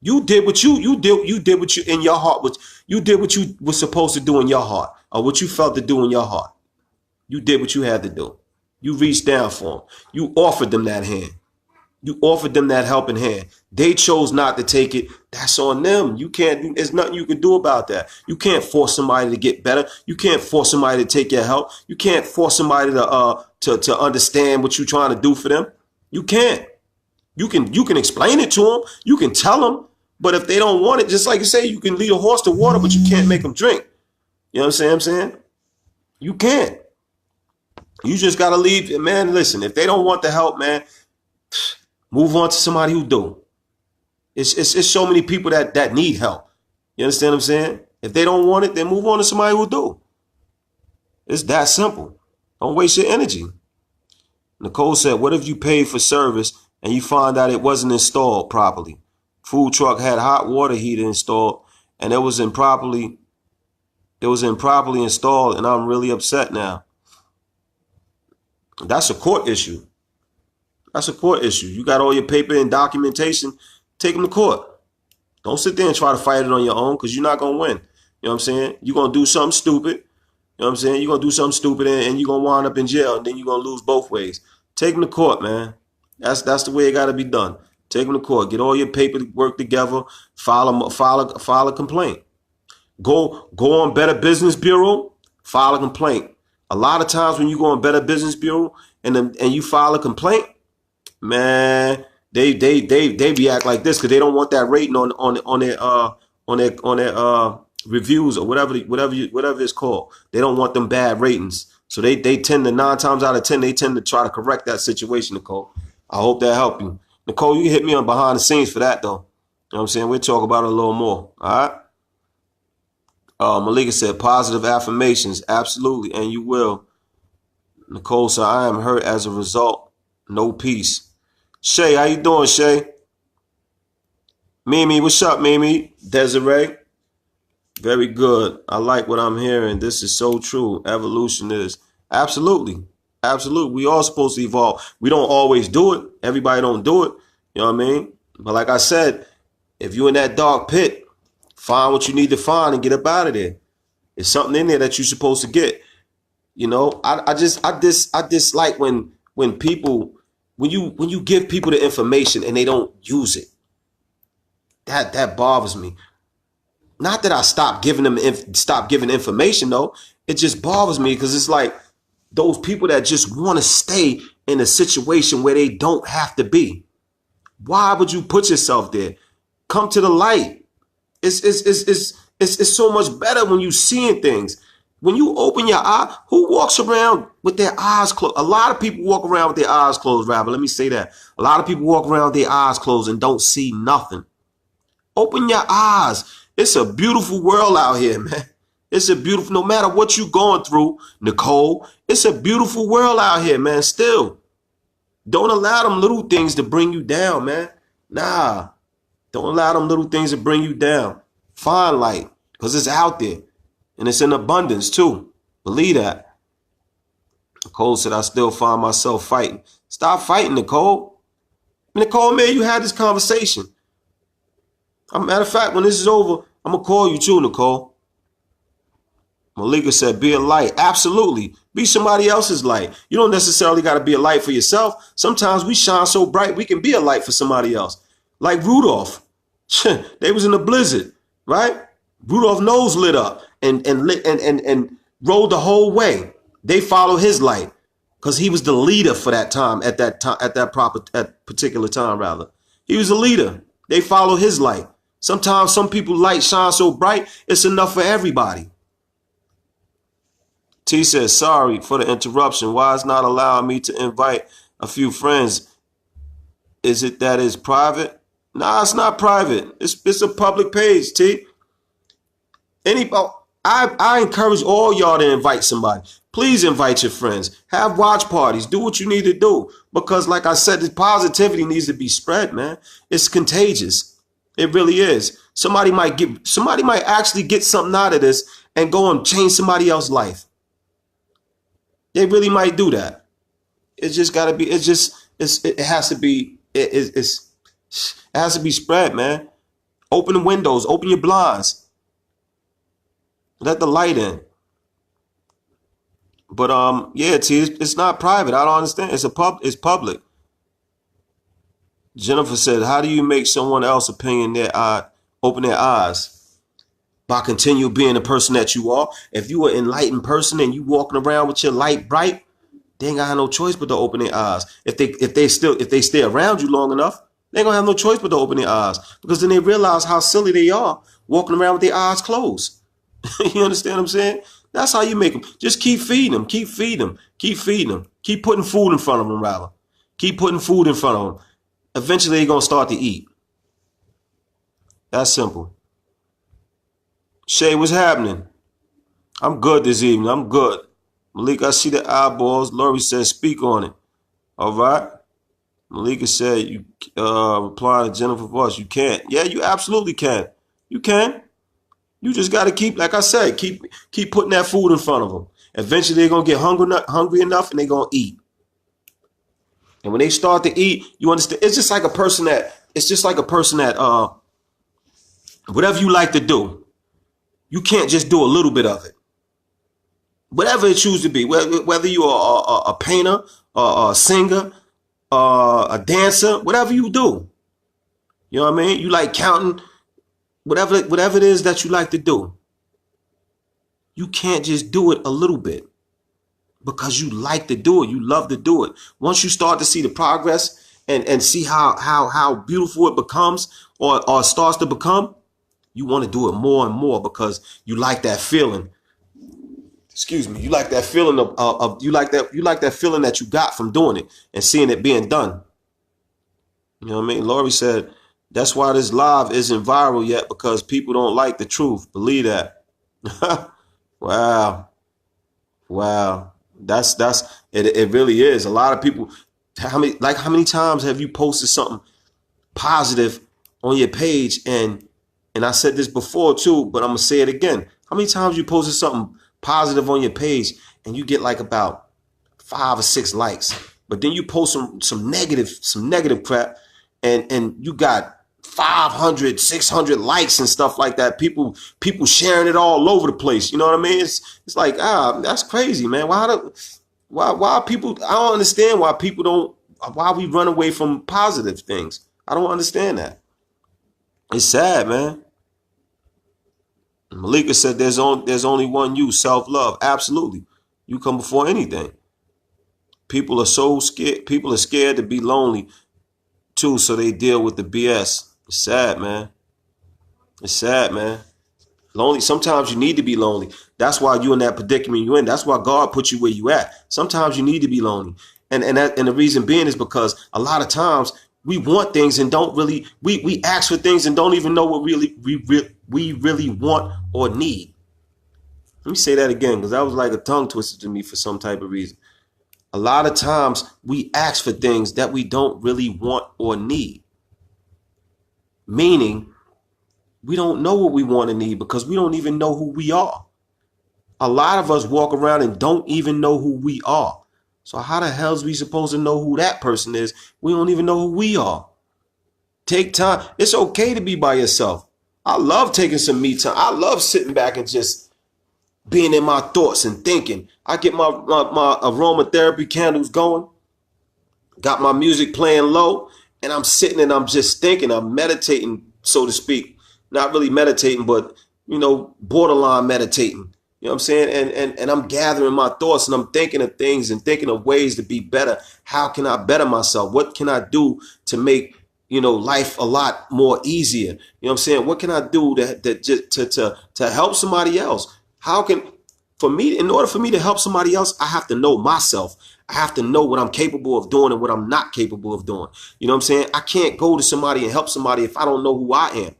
You did what you did what you in your heart was. You did what you were supposed to do in your heart, or what you felt to do in your heart. You did what you had to do. You reached down for them. You offered them that hand. You offered them that helping hand. They chose not to take it. That's on them. You can't. There's nothing you can do about that. You can't force somebody to get better. You can't force somebody to take your help. You can't force somebody to understand what you're trying to do for them. You can't. You can explain it to them. You can tell them. But if they don't want it, just like you say, you can lead a horse to water, but you can't make them drink. You know what I'm saying? You can't. You just got to leave. Man, listen, if they don't want the help, man, move on to somebody who do. It's so many people that need help. You understand what I'm saying? If they don't want it, then move on to somebody who do. It's that simple. Don't waste your energy. Nicole said, what if you paid for service and you find out it wasn't installed properly? Food truck had hot water heater installed and it was improperly installed, and I'm really upset now. That's a court issue. That's a court issue. You got all your paper and documentation, take them to court. Don't sit there and try to fight it on your own, because you're not going to win. You know what I'm saying? You're going to do something stupid. You know what I'm saying? You're going to do something stupid and you're going to wind up in jail, and then you're going to lose both ways. Take them to court, man. That's the way it got to be done. Take them to court. Get all your paperwork together. File a complaint. Go on Better Business Bureau. File a complaint. A lot of times when you go on Better Business Bureau and you file a complaint, man, they react like this because they don't want that rating on their reviews or whatever it's called. They don't want them bad ratings. So they tend to 9 times out of 10 they tend to try to correct that situation, Nicole. I hope that helped you. Nicole, you can hit me on behind the scenes for that, though. You know what I'm saying? We'll talk about it a little more. All right? Malika said, positive affirmations. Absolutely. And you will. Nicole said, I am hurt as a result. No peace. Shay, how you doing, Shay? Mimi, what's up, Mimi? Desiree? Very good. I like what I'm hearing. This is so true. Evolution is. Absolutely. Absolutely. We all supposed to evolve. We don't always do it. Everybody don't do it. You know what I mean? But like I said, if you're in that dark pit, find what you need to find and get up out of there. There's something in there that you're supposed to get. You know, I dislike when people, when you give people the information and they don't use it. That bothers me. Not that I stop giving information though. It just bothers me because it's like those people that just want to stay in a situation where they don't have to be. Why would you put yourself there? Come to the light. It's so much better when you seeing things. When you open your eye, who walks around with their eyes closed? A lot of people walk around with their eyes closed, Rabbi. Let me say that. A lot of people walk around with their eyes closed and don't see nothing. Open your eyes. It's a beautiful world out here, man. It's a beautiful, no matter what you're going through, Nicole, it's a beautiful world out here, man, still. Don't allow them little things to bring you down, man. Nah, don't allow them little things to bring you down. Find light, because it's out there, and it's in abundance, too. Believe that. Nicole said, I still find myself fighting. Stop fighting, Nicole. Nicole, man, you had this conversation. Matter of fact, when this is over, I'm going to call you, too, Nicole. Malika said, be a light. Absolutely. Be somebody else's light. You don't necessarily got to be a light for yourself. Sometimes we shine so bright we can be a light for somebody else. Like Rudolph. They was in a blizzard, right? Rudolph's nose lit up and rode the whole way. They followed his light because he was the leader for that time at that particular time rather. He was a leader. They followed his light. Sometimes some people's light shines so bright it's enough for everybody. T says, sorry for the interruption. Why is not allowing me to invite a few friends? Is it that it's private? Nah, it's not private. It's a public page, T. I encourage all y'all to invite somebody. Please invite your friends. Have watch parties. Do what you need to do. Because like I said, the positivity needs to be spread, man. It's contagious. It really is. Somebody might actually get something out of this and go and change somebody else's life. They really might do that. It's just gotta be, it has to be, it has to be spread, man. Open the windows, open your blinds. Let the light in. But yeah, T, it's not private. I don't understand. It's public. Jennifer said, how do you make someone else's opinion open their eyes? By continue being the person that you are. If you are an enlightened person and you walking around with your light bright, they ain't gonna have no choice but to open their eyes. If they stay around you long enough, they ain't gonna have no choice but to open their eyes. Because then they realize how silly they are walking around with their eyes closed. You understand what I'm saying? That's how you make them. Just keep feeding them. Keep feeding them. Keep feeding them. Keep putting food in front of them, rather. Keep putting food in front of them. Eventually, they're going to start to eat. That's simple. Shay, what's happening? I'm good this evening. I'm good. Malik, I see the eyeballs. Lori says, speak on it. All right. Malika said, you reply to Jennifer Voss. You can't. Yeah, you absolutely can. You can. You just got to keep, like I said, keep putting that food in front of them. Eventually, they're going to get hungry enough and they're going to eat. And when they start to eat, you understand, it's just like a person that whatever you like to do, you can't just do a little bit of it. Whatever it chooses to be, whether you are a painter, a singer, a dancer, whatever you do. You know what I mean? You like counting. Whatever it is that you like to do, you can't just do it a little bit because you like to do it. You love to do it. Once you start to see the progress and see how beautiful it becomes or starts to become, you want to do it more and more because you like that feeling. Excuse me. You like that feeling you like that feeling that you got from doing it and seeing it being done. You know what I mean? Lori said, that's why this live isn't viral yet, because people don't like the truth. Believe that. Wow. That's it really is. A lot of people, how many times have you posted something positive on your page? And I said this before too, but I'm gonna say it again. How many times you posted something positive on your page and you get like about 5 or 6 likes, but then you post some negative crap and you got 500, 600 likes and stuff like that. People sharing it all over the place. You know what I mean? It's like, that's crazy, man. Why people, I don't understand why we run away from positive things. I don't understand that. It's sad, man. Malika said there's only one you, self-love. Absolutely. You come before anything. People are so scared. People are scared to be lonely too, so they deal with the BS. It's sad, man. It's sad, man. Lonely. Sometimes you need to be lonely. That's why you're in that predicament you're in. That's why God put you where you at. Sometimes you need to be lonely. And the reason being is because a lot of times we want things and don't really, we ask for things and don't even know what we really want or need. Let me say that again, because that was like a tongue twister to me for some type of reason. A lot of times we ask for things that we don't really want or need. Meaning, we don't know what we want and need because we don't even know who we are. A lot of us walk around and don't even know who we are. So how the hell is we supposed to know who that person is? We don't even know who we are. Take time. It's okay to be by yourself. I love taking some me time. I love sitting back and just being in my thoughts and thinking. I get my aromatherapy candles going. Got my music playing low. And I'm sitting and I'm just thinking. I'm meditating, so to speak. Not really meditating, but borderline meditating. You know what I'm saying? And I'm gathering my thoughts and I'm thinking of things and thinking of ways to be better. How can I better myself? What can I do to make, life a lot more easier? You know what I'm saying? What can I do to help somebody else? In order for me to help somebody else, I have to know myself. I have to know what I'm capable of doing and what I'm not capable of doing. You know what I'm saying? I can't go to somebody and help somebody if I don't know who I am.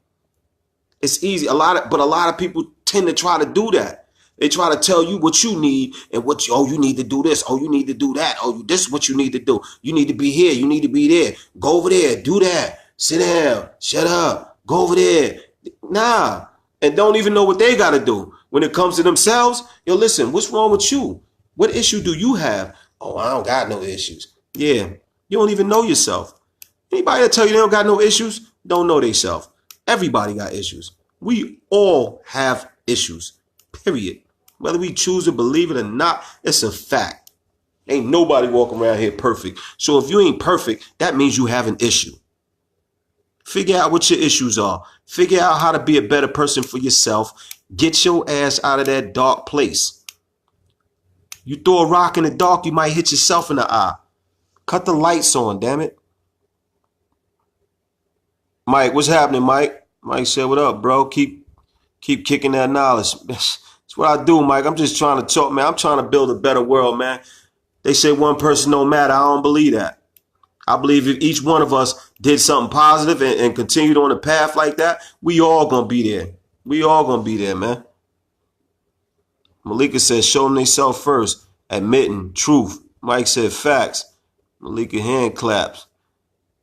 It's easy. But a lot of people tend to try to do that. They try to tell you what you need and you need to do this. Oh, you need to do that. Oh, this is what you need to do. You need to be here. You need to be there. Go over there. Do that. Sit down. Shut up. Go over there. Nah. And don't even know what they got to do. When it comes to themselves, listen, what's wrong with you? What issue do you have? Oh, I don't got no issues. Yeah. You don't even know yourself. Anybody that tell you they don't got no issues don't know themselves. Everybody got issues. We all have issues. Period. Whether we choose to believe it or not, it's a fact. Ain't nobody walking around here perfect. So if you ain't perfect, that means you have an issue. Figure out what your issues are. Figure out how to be a better person for yourself. Get your ass out of that dark place. You throw a rock in the dark, you might hit yourself in the eye. Cut the lights on, damn it. Mike, what's happening, Mike? Mike said, what up, bro? Keep kicking that knowledge. That's what I do, Mike. I'm just trying to talk, man. I'm trying to build a better world, man. They say one person don't matter. I don't believe that. I believe if each one of us did something positive and continued on a path like that, we all gonna be there. We all gonna be there, man. Malika says, show them themselves first. Admitting truth. Mike said, facts. Malika hand claps.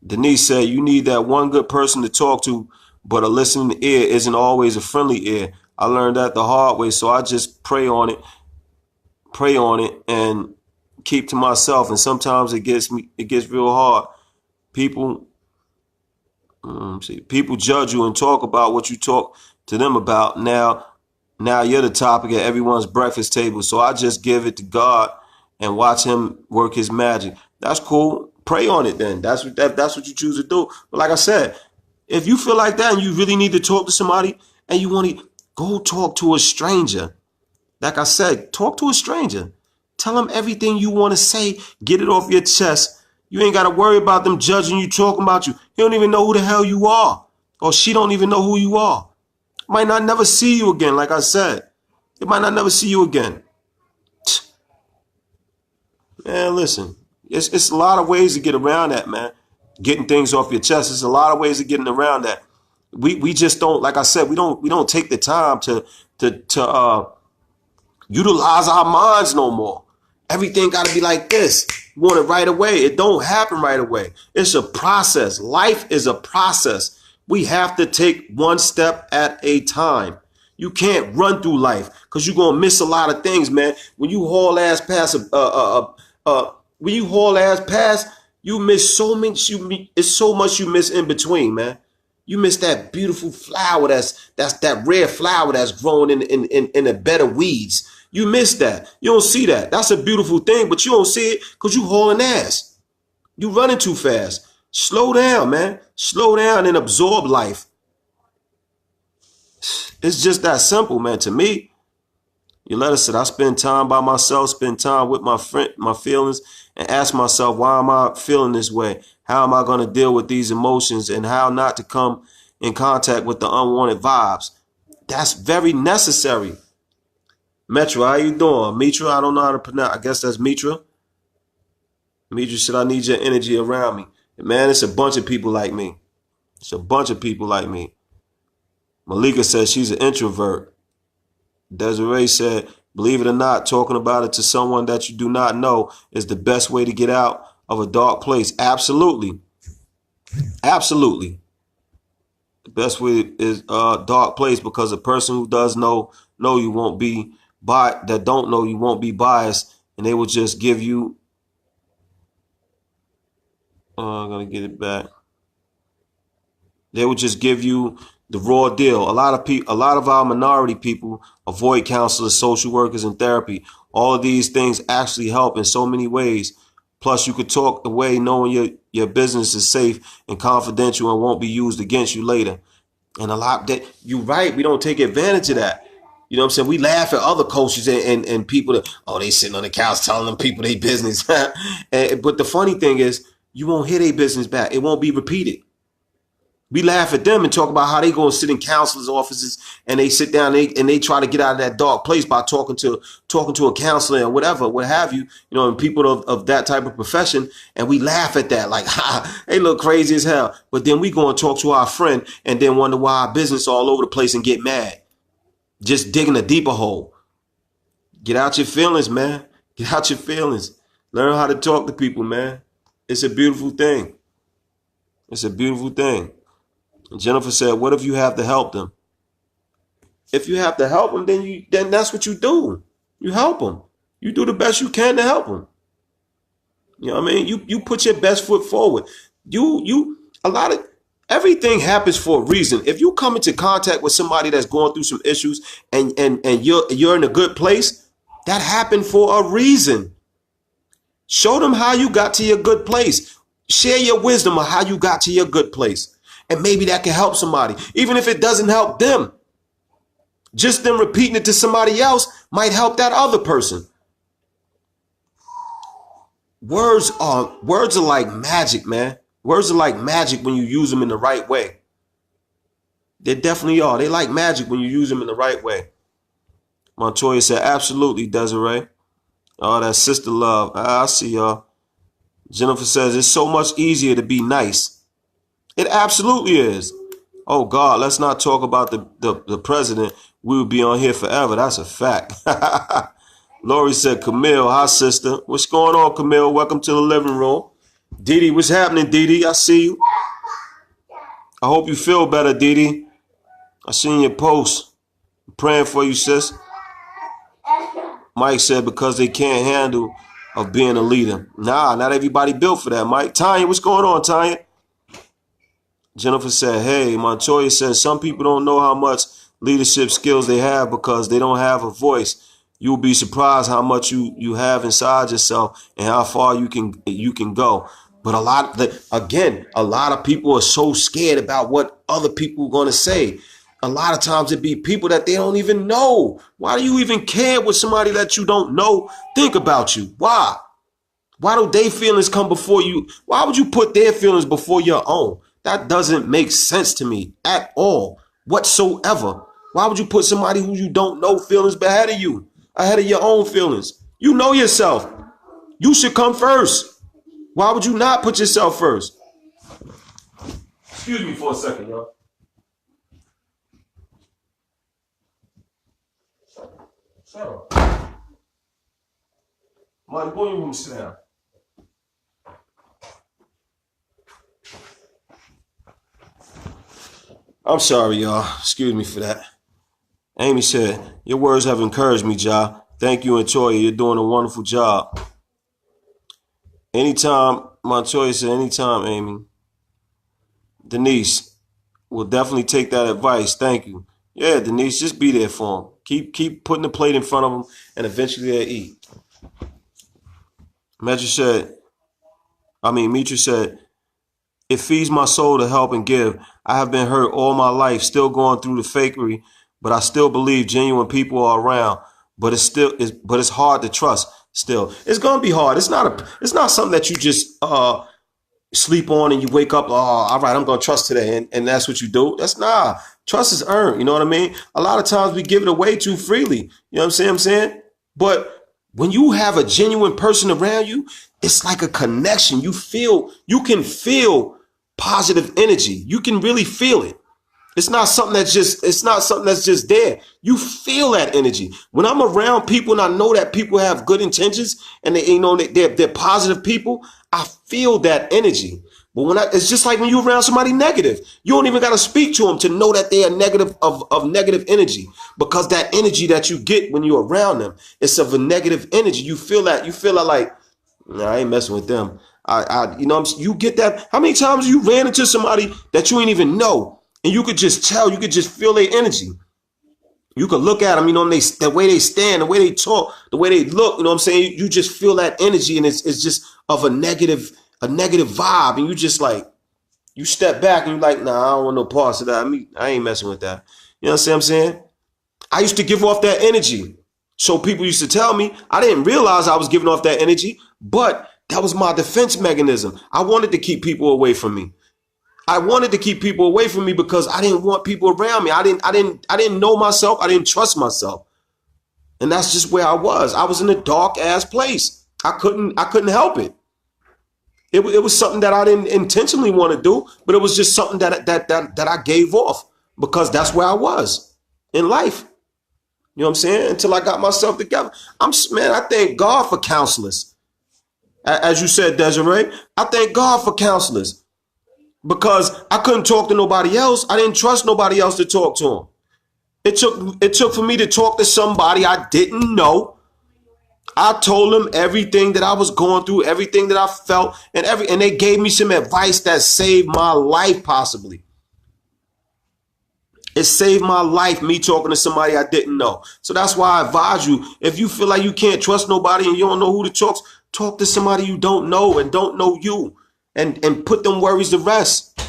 Denise said, you need that one good person to talk to, but a listening ear isn't always a friendly ear. I learned that the hard way, so I just pray on it, and keep to myself. And sometimes it gets real hard. People judge you and talk about what you talk to them about. Now you're the topic at everyone's breakfast table. So I just give it to God and watch him work his magic. That's cool. Pray on it then. That's what you choose to do. But like I said, if you feel like that and you really need to talk to somebody and you want to go talk to a stranger, like I said, talk to a stranger. Tell them everything you want to say. Get it off your chest. You ain't got to worry about them judging you, talking about you. He don't even know who the hell you are. Or she don't even know who you are. Might not never see you again, like I said. It might not never see you again. Man, listen. It's a lot of ways to get around that, man. Getting things off your chest. There's a lot of ways of getting around that. We just don't, like I said, we don't take the time to utilize our minds no more. Everything got to be like this. You want it right away. It don't happen right away. It's a process. Life is a process. We have to take one step at a time. You can't run through life because you're going to miss a lot of things, man. When you haul ass past you miss so much. It's so much you miss in between, man. You miss that beautiful flower that's that rare flower that's growing in a bed of weeds. You miss that. You don't see that. That's a beautiful thing, but you don't see it because you hauling ass. You running too fast. Slow down, man. Slow down and absorb life. It's just that simple, man. To me, Yoletta said, I spend time by myself, spend time with my feelings, and ask myself, why am I feeling this way? How am I going to deal with these emotions and how not to come in contact with the unwanted vibes? That's very necessary. Metro, how you doing? Mitra, I don't know how to pronounce. I guess that's Mitra. Mitra said, I need your energy around me. And man, it's a bunch of people like me. It's a bunch of people like me. Malika says she's an introvert. Desiree said, believe it or not, talking about it to someone that you do not know is the best way to get out of a dark place. Absolutely. Absolutely. The best way is a dark place, because a person who does know you won't be that don't know you won't be biased, and they will just give you I'm gonna get it back. They will just give you the raw deal. A lot of our minority people avoid counselors, social workers, and therapy. All of these things actually help in so many ways. Plus, you could talk away knowing your business is safe and confidential and won't be used against you later. And a lot that you're right, we don't take advantage of that. You know what I'm saying? We laugh at other coaches and people that, oh, they sitting on the couch telling them people their business. But the funny thing is, you won't hear their business back. It won't be repeated. We laugh at them and talk about how they go and sit in counselors' offices and they sit down and they try to get out of that dark place by talking to a counselor or whatever, what have you, and people of that type of profession. And we laugh at that like, ha, they look crazy as hell. But then we go and talk to our friend and then wonder why our business all over the place and get mad. Just digging a deeper hole. Get out your feelings, man. Get out your feelings. Learn how to talk to people, man. It's a beautiful thing. It's a beautiful thing. Jennifer said, what if you have to help them? If you have to help them, then that's what you do. You help them. You do the best you can to help them. You know what I mean? You put your best foot forward. Everything happens for a reason. If you come into contact with somebody that's going through some issues and you're in a good place, that happened for a reason. Show them how you got to your good place. Share your wisdom of how you got to your good place. And maybe that can help somebody. Even if it doesn't help them, just them repeating it to somebody else might help that other person. Words are like magic, man. Words are like magic when you use them in the right way. They definitely are. They like magic when you use them in the right way. Montoya said, absolutely, Desiree. Oh, that's sister love. I see y'all. Jennifer says, it's so much easier to be nice. It absolutely is. Oh, God, let's not talk about the president. We would be on here forever. That's a fact. Lori said, Camille, hi, sister. What's going on, Camille? Welcome to the living room. Didi, what's happening, Didi? I see you. I hope you feel better, Didi. I seen your post. I'm praying for you, sis. Mike said, because they can't handle of being a leader. Nah, not everybody built for that, Mike. Tanya, what's going on, Tanya? Jennifer said, hey, Montoya says, some people don't know how much leadership skills they have because they don't have a voice. You'll be surprised how much you have inside yourself and how far you can go. But a lot of people are so scared about what other people are going to say. A lot of times it be people that they don't even know. Why do you even care what somebody that you don't know think about you? Why? Why do their feelings come before you? Why would you put their feelings before your own? That doesn't make sense to me at all, whatsoever. Why would you put somebody who you don't know feelings ahead of you, ahead of your own feelings? You know yourself. You should come first. Why would you not put yourself first? Excuse me for a second, y'all. Shut up. Mike, go in your room, sit down. I'm sorry, y'all. Excuse me for that. Amy said, your words have encouraged me, Ja. Thank you, and Toya. You're doing a wonderful job. Anytime, Montoya said, anytime, Amy. Denise, will definitely take that advice. Thank you. Yeah, Denise, just be there for them. Keep putting the plate in front of them, and eventually they'll eat. Mitra said, it feeds my soul to help and give. I have been hurt all my life, still going through the fakery, but I still believe genuine people are around. But it's hard to trust still. It's gonna be hard. It's not something that you just sleep on and you wake up, oh, all right, I'm gonna trust today, and that's what you do. Trust is earned, you know what I mean? A lot of times we give it away too freely. You know what I'm saying? But when you have a genuine person around you, it's like a connection. You can feel positive energy. You can really feel it. It's not something that's just there. You feel that energy. When I'm around people and I know that people have good intentions and they're positive people, I feel that energy. But it's just like when you're around somebody negative, you don't even got to speak to them to know that they are negative of negative energy, because that energy that you get when you're around them, it's of a negative energy. You feel that like, nah, I ain't messing with them. You get that. How many times you ran into somebody that you ain't even know? And you could just tell, you could just feel their energy. You could look at them, the way they stand, the way they talk, the way they look, you know what I'm saying? You just feel that energy, and it's just of a negative vibe. And You step back and you're like, nah, I don't want no parts of that. I ain't messing with that. You know what I'm saying? I used to give off that energy. So people used to tell me, I didn't realize I was giving off that energy, but that was my defense mechanism. I wanted to keep people away from me. I wanted to keep people away from me because I didn't want people around me. I didn't know myself. I didn't trust myself. And that's just where I was. I was in a dark ass place. I couldn't help it. It was something that I didn't intentionally want to do, but it was just something that I gave off because that's where I was in life. You know what I'm saying? Until I got myself together. I thank God for counselors. As you said, Desiree, I thank God for counselors because I couldn't talk to nobody else. I didn't trust nobody else to talk to them. It took for me to talk to somebody I didn't know. I told them everything that I was going through, everything that I felt, and they gave me some advice that saved my life, possibly. It saved my life, me talking to somebody I didn't know. So that's why I advise you, if you feel like you can't trust nobody and you don't know who to talk to somebody you don't know and don't know you, and put them worries to rest.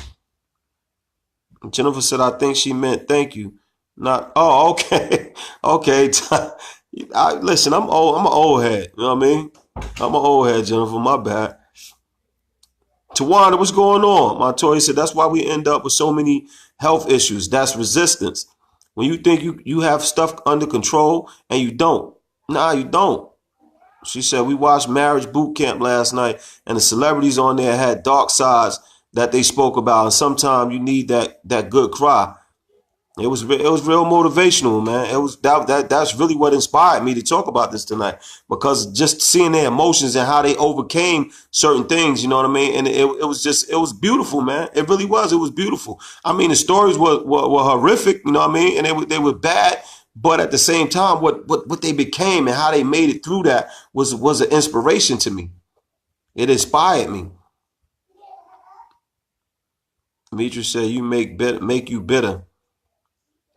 Jennifer said, I think she meant thank you. Not, oh, okay. Okay. Listen, I'm old. I'm an old head. You know what I mean? I'm an old head, Jennifer. My bad. Tawanda, what's going on? Montoya said, that's why we end up with so many health issues. That's resistance. When you think you have stuff under control and you don't. Nah, you don't. She said, we watched Marriage Boot Camp last night and the celebrities on there had dark sides that they spoke about. And sometimes you need that good cry. It was real motivational, man. It was that's really what inspired me to talk about this tonight, because just seeing their emotions and how they overcame certain things, you know what I mean? And it was beautiful, man. It really was. It was beautiful. I mean, the stories were horrific, you know what I mean? And they were bad, but at the same time, what they became and how they made it through that was an inspiration to me. It inspired me. Demetrius said, you make you bitter.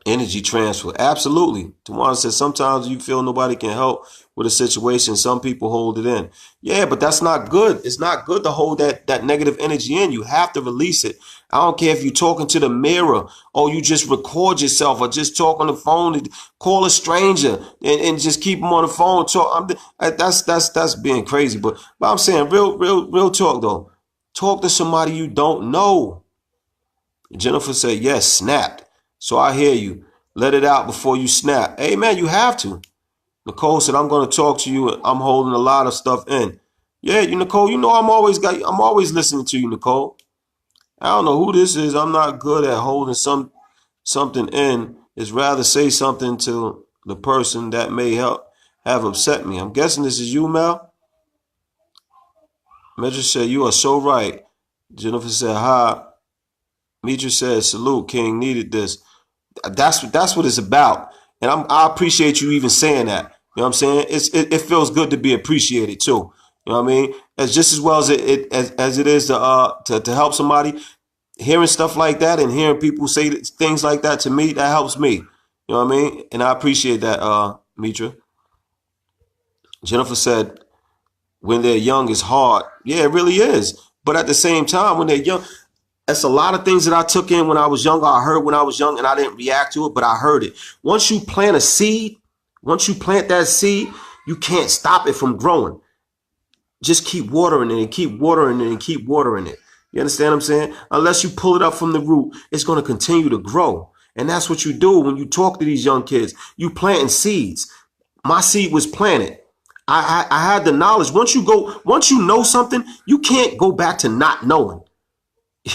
Energy transfer. Absolutely. Tawana says sometimes you feel nobody can help with a situation. Some people hold it in. Yeah, but that's not good. It's not good to hold that negative energy in. You have to release it. I don't care if you're talking to the mirror or you just record yourself or just talk on the phone and call a stranger and just keep them on the phone. That's being crazy. But I'm saying real talk though. Talk to somebody you don't know. Jennifer said, yes, snapped. So I hear you. Let it out before you snap. Hey, man, you have to. Nicole said, I'm going to talk to you. I'm holding a lot of stuff in. Yeah, Nicole, you know I'm always listening to you, Nicole. I don't know who this is. I'm not good at holding something in. It's rather say something to the person that may have upset me. I'm guessing this is you, Mel. Measure said, you are so right. Jennifer said, hi. Mitra said, salute, King needed this. That's what it's about. And I appreciate you even saying that. You know what I'm saying? It feels good to be appreciated too. You know what I mean? As just as well as it is to help somebody. Hearing stuff like that and hearing people say things like that to me, that helps me. You know what I mean? And I appreciate that, Mitra. Jennifer said, when they're young is hard. Yeah, it really is. But at the same time, when they're young, that's a lot of things that I took in when I was younger. I heard when I was young and I didn't react to it, but I heard it. Once you plant a seed, once you plant that seed, you can't stop it from growing. Just keep watering it and keep watering it and keep watering it. You understand what I'm saying? Unless you pull it up from the root, it's going to continue to grow. And that's what you do when you talk to these young kids. You planting seeds. My seed was planted. I had the knowledge. Once you know something, you can't go back to not knowing.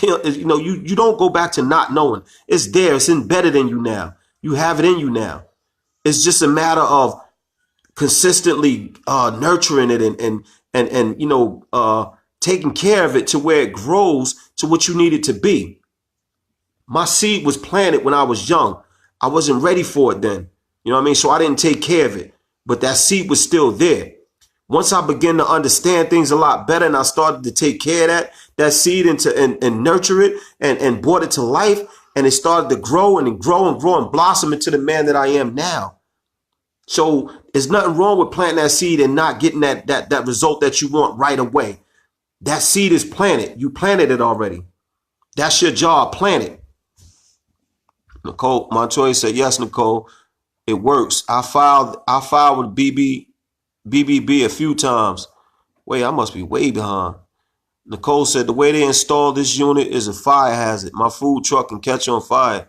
You don't go back to not knowing. It's there. It's embedded in you now. You have it in you now. It's just a matter of consistently nurturing it and taking care of it to where it grows to what you need it to be. My seed was planted when I was young. I wasn't ready for it then. You know what I mean? So I didn't take care of it. But that seed was still there. Once I began to understand things a lot better and I started to take care of that seed and nurture it and brought it to life, and it started to grow and grow and grow and blossom into the man that I am now. So there's nothing wrong with planting that seed and not getting that result that you want right away. That seed is planted. You planted it already. That's your job. Plan it. Nicole Montoya said, yes, Nicole, it works. I filed with BBB a few times. Wait, I must be way behind. Nicole said, the way they installed this unit is a fire hazard. My food truck can catch on fire.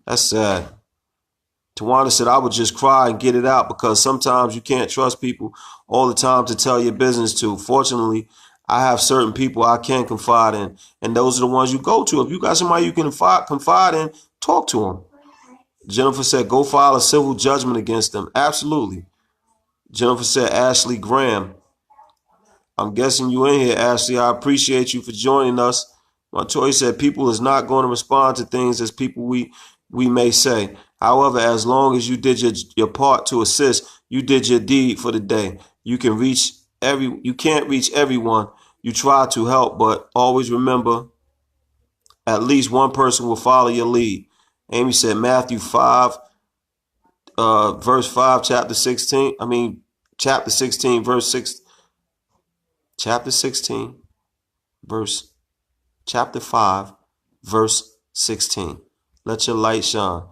That's sad. Tawana said, I would just cry and get it out because sometimes you can't trust people all the time to tell your business to. Fortunately, I have certain people I can confide in, and those are the ones you go to. If you got somebody you can confide in, talk to them. Jennifer said, go file a civil judgment against them. Absolutely. Jennifer said, Ashley Graham. I'm guessing you in here, Ashley. I appreciate you for joining us. Montoya said, people is not going to respond to things as people we may say. However, as long as you did your part to assist, you did your deed for the day. You can't reach everyone. You try to help, but always remember at least one person will follow your lead. Amy said Matthew 5, verse 5, chapter 16, verse 6. Chapter 16, chapter 5, verse 16. Let your light shine.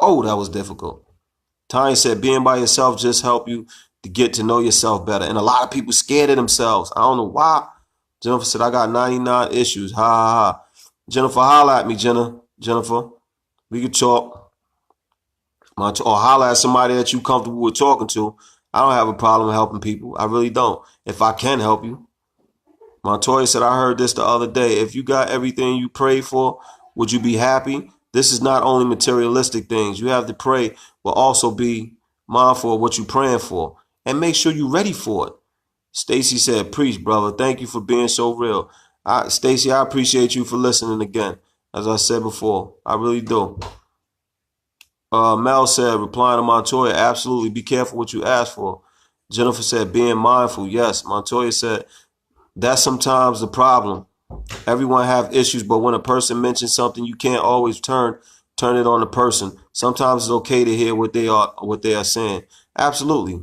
Oh, that was difficult. Tanya said, being by yourself just help you to get to know yourself better. And a lot of people scared of themselves. I don't know why. Jennifer said, I got 99 issues. Ha, ha, ha. Jennifer, holla at me, Jennifer. We could talk. Or holla at somebody that you comfortable with talking to. I don't have a problem helping people. I really don't. If I can help you. Montoya said, I heard this the other day. If you got everything you prayed for, would you be happy? This is not only materialistic things. You have to pray, but also be mindful of what you're praying for. And make sure you're ready for it. Stacy said, preach, brother. Thank you for being so real. Stacy, I appreciate you for listening again. As I said before, I really do. Mel said, replying to Montoya, absolutely. Be careful what you ask for. Jennifer said, being mindful. Yes. Montoya said, that's sometimes the problem. Everyone have issues, but when a person mentions something, you can't always turn it on the person. Sometimes it's okay to hear what they are saying. Absolutely.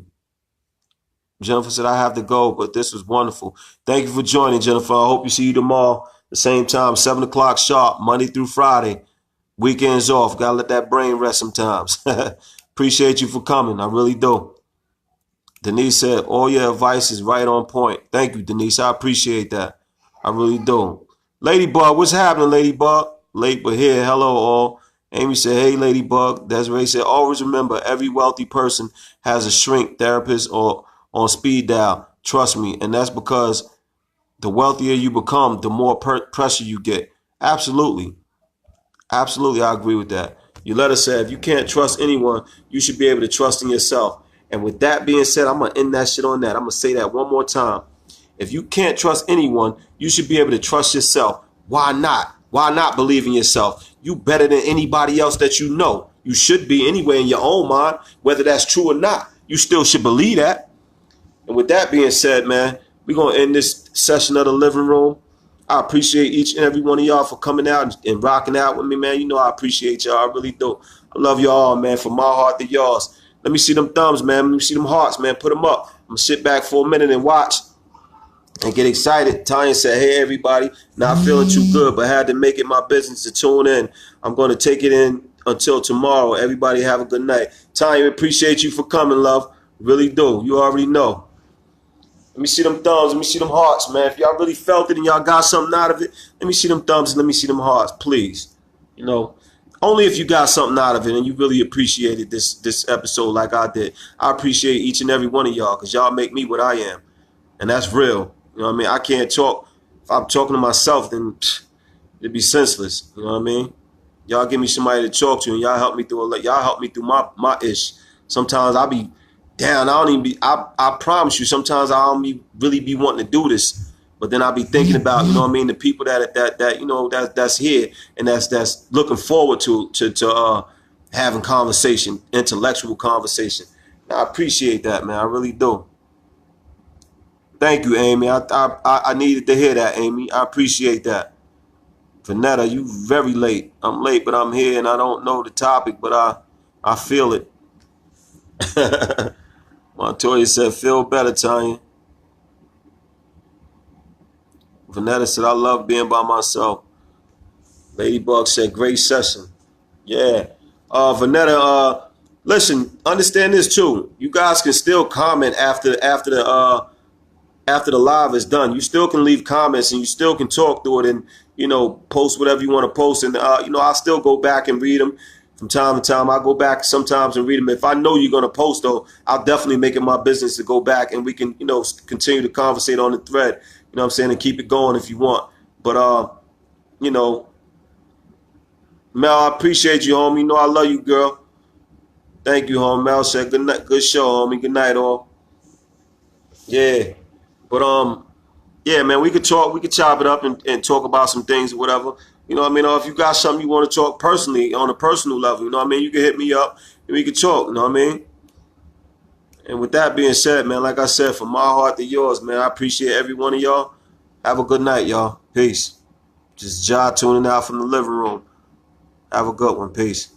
Jennifer said, I have to go, but this was wonderful. Thank you for joining, Jennifer. I hope you see you tomorrow, the same time, 7 o'clock sharp, Monday through Friday. Weekends off. Got to let that brain rest sometimes. Appreciate you for coming. I really do. Denise said, all your advice is right on point. Thank you, Denise. I appreciate that. I really do. Ladybug, what's happening, Ladybug? Late but here. Hello, all. Amy said, hey, Ladybug. Desiree said, always remember, every wealthy person has a shrink therapist or on speed dial. Trust me. And that's because the wealthier you become, the more pressure you get. Absolutely. Absolutely, I agree with that. Your letter said, if you can't trust anyone, you should be able to trust in yourself. And with that being said, I'm going to end that shit on that. I'm going to say that one more time. If you can't trust anyone, you should be able to trust yourself. Why not? Why not believe in yourself? You better than anybody else that you know. You should be anyway in your own mind, whether that's true or not. You still should believe that. And with that being said, man, we're going to end this session of the living room. I appreciate each and every one of y'all for coming out and rocking out with me, man. You know I appreciate y'all. I really do. I love y'all, man, from my heart to yours. Let me see them thumbs, man. Let me see them hearts, man. Put them up. I'm going to sit back for a minute and watch and get excited. Tanya said, hey, everybody, not feeling too good, but had to make it my business to tune in. I'm going to take it in until tomorrow. Everybody have a good night. Tanya, appreciate you for coming, love. Really do. You already know. Let me see them thumbs. Let me see them hearts, man. If y'all really felt it and y'all got something out of it, let me see them thumbs and let me see them hearts, please. You know, only if you got something out of it and you really appreciated this episode like I did. I appreciate each and every one of y'all because y'all make me what I am. And that's real. You know what I mean? I can't talk. If I'm talking to myself, then it'd be senseless. You know what I mean? Y'all give me somebody to talk to and y'all help me through my ish. Sometimes I'll be down. I promise you, sometimes I don't really be wanting to do this. But then I'll be thinking about, you know what I mean, the people that you know, that's here and that's looking forward to having conversation, intellectual conversation. And I appreciate that, man. I really do. Thank you, Amy. I needed to hear that, Amy. I appreciate that. Vanetta, you very late. I'm late, but I'm here and I don't know the topic, but I feel it. Montoya said, feel better, Tanya. Vanetta said, I love being by myself. Ladybug said, great session. Yeah. Vanetta, listen, understand this too. You guys can still comment after the live is done. You still can leave comments and you still can talk through it and, post whatever you want to post. And, I'll still go back and read them from time to time. I'll go back sometimes and read them. If I know you're going to post, though, I'll definitely make it my business to go back and we can, continue to conversate on the thread, you know what I'm saying, and keep it going if you want. But, Mel, I appreciate you, homie. You know I love you, girl. Thank you, homie. Mel said, good night, good show, homie. Good night, all. Yeah. But yeah, man, we could chop it up and talk about some things or whatever. You know what I mean? Or if you got something you want to talk personally on a personal level, you know what I mean? You can hit me up and we can talk, you know what I mean? And with that being said, man, like I said, from my heart to yours, man, I appreciate every one of y'all. Have a good night, y'all. Peace. Just Ja tuning out from the living room. Have a good one. Peace.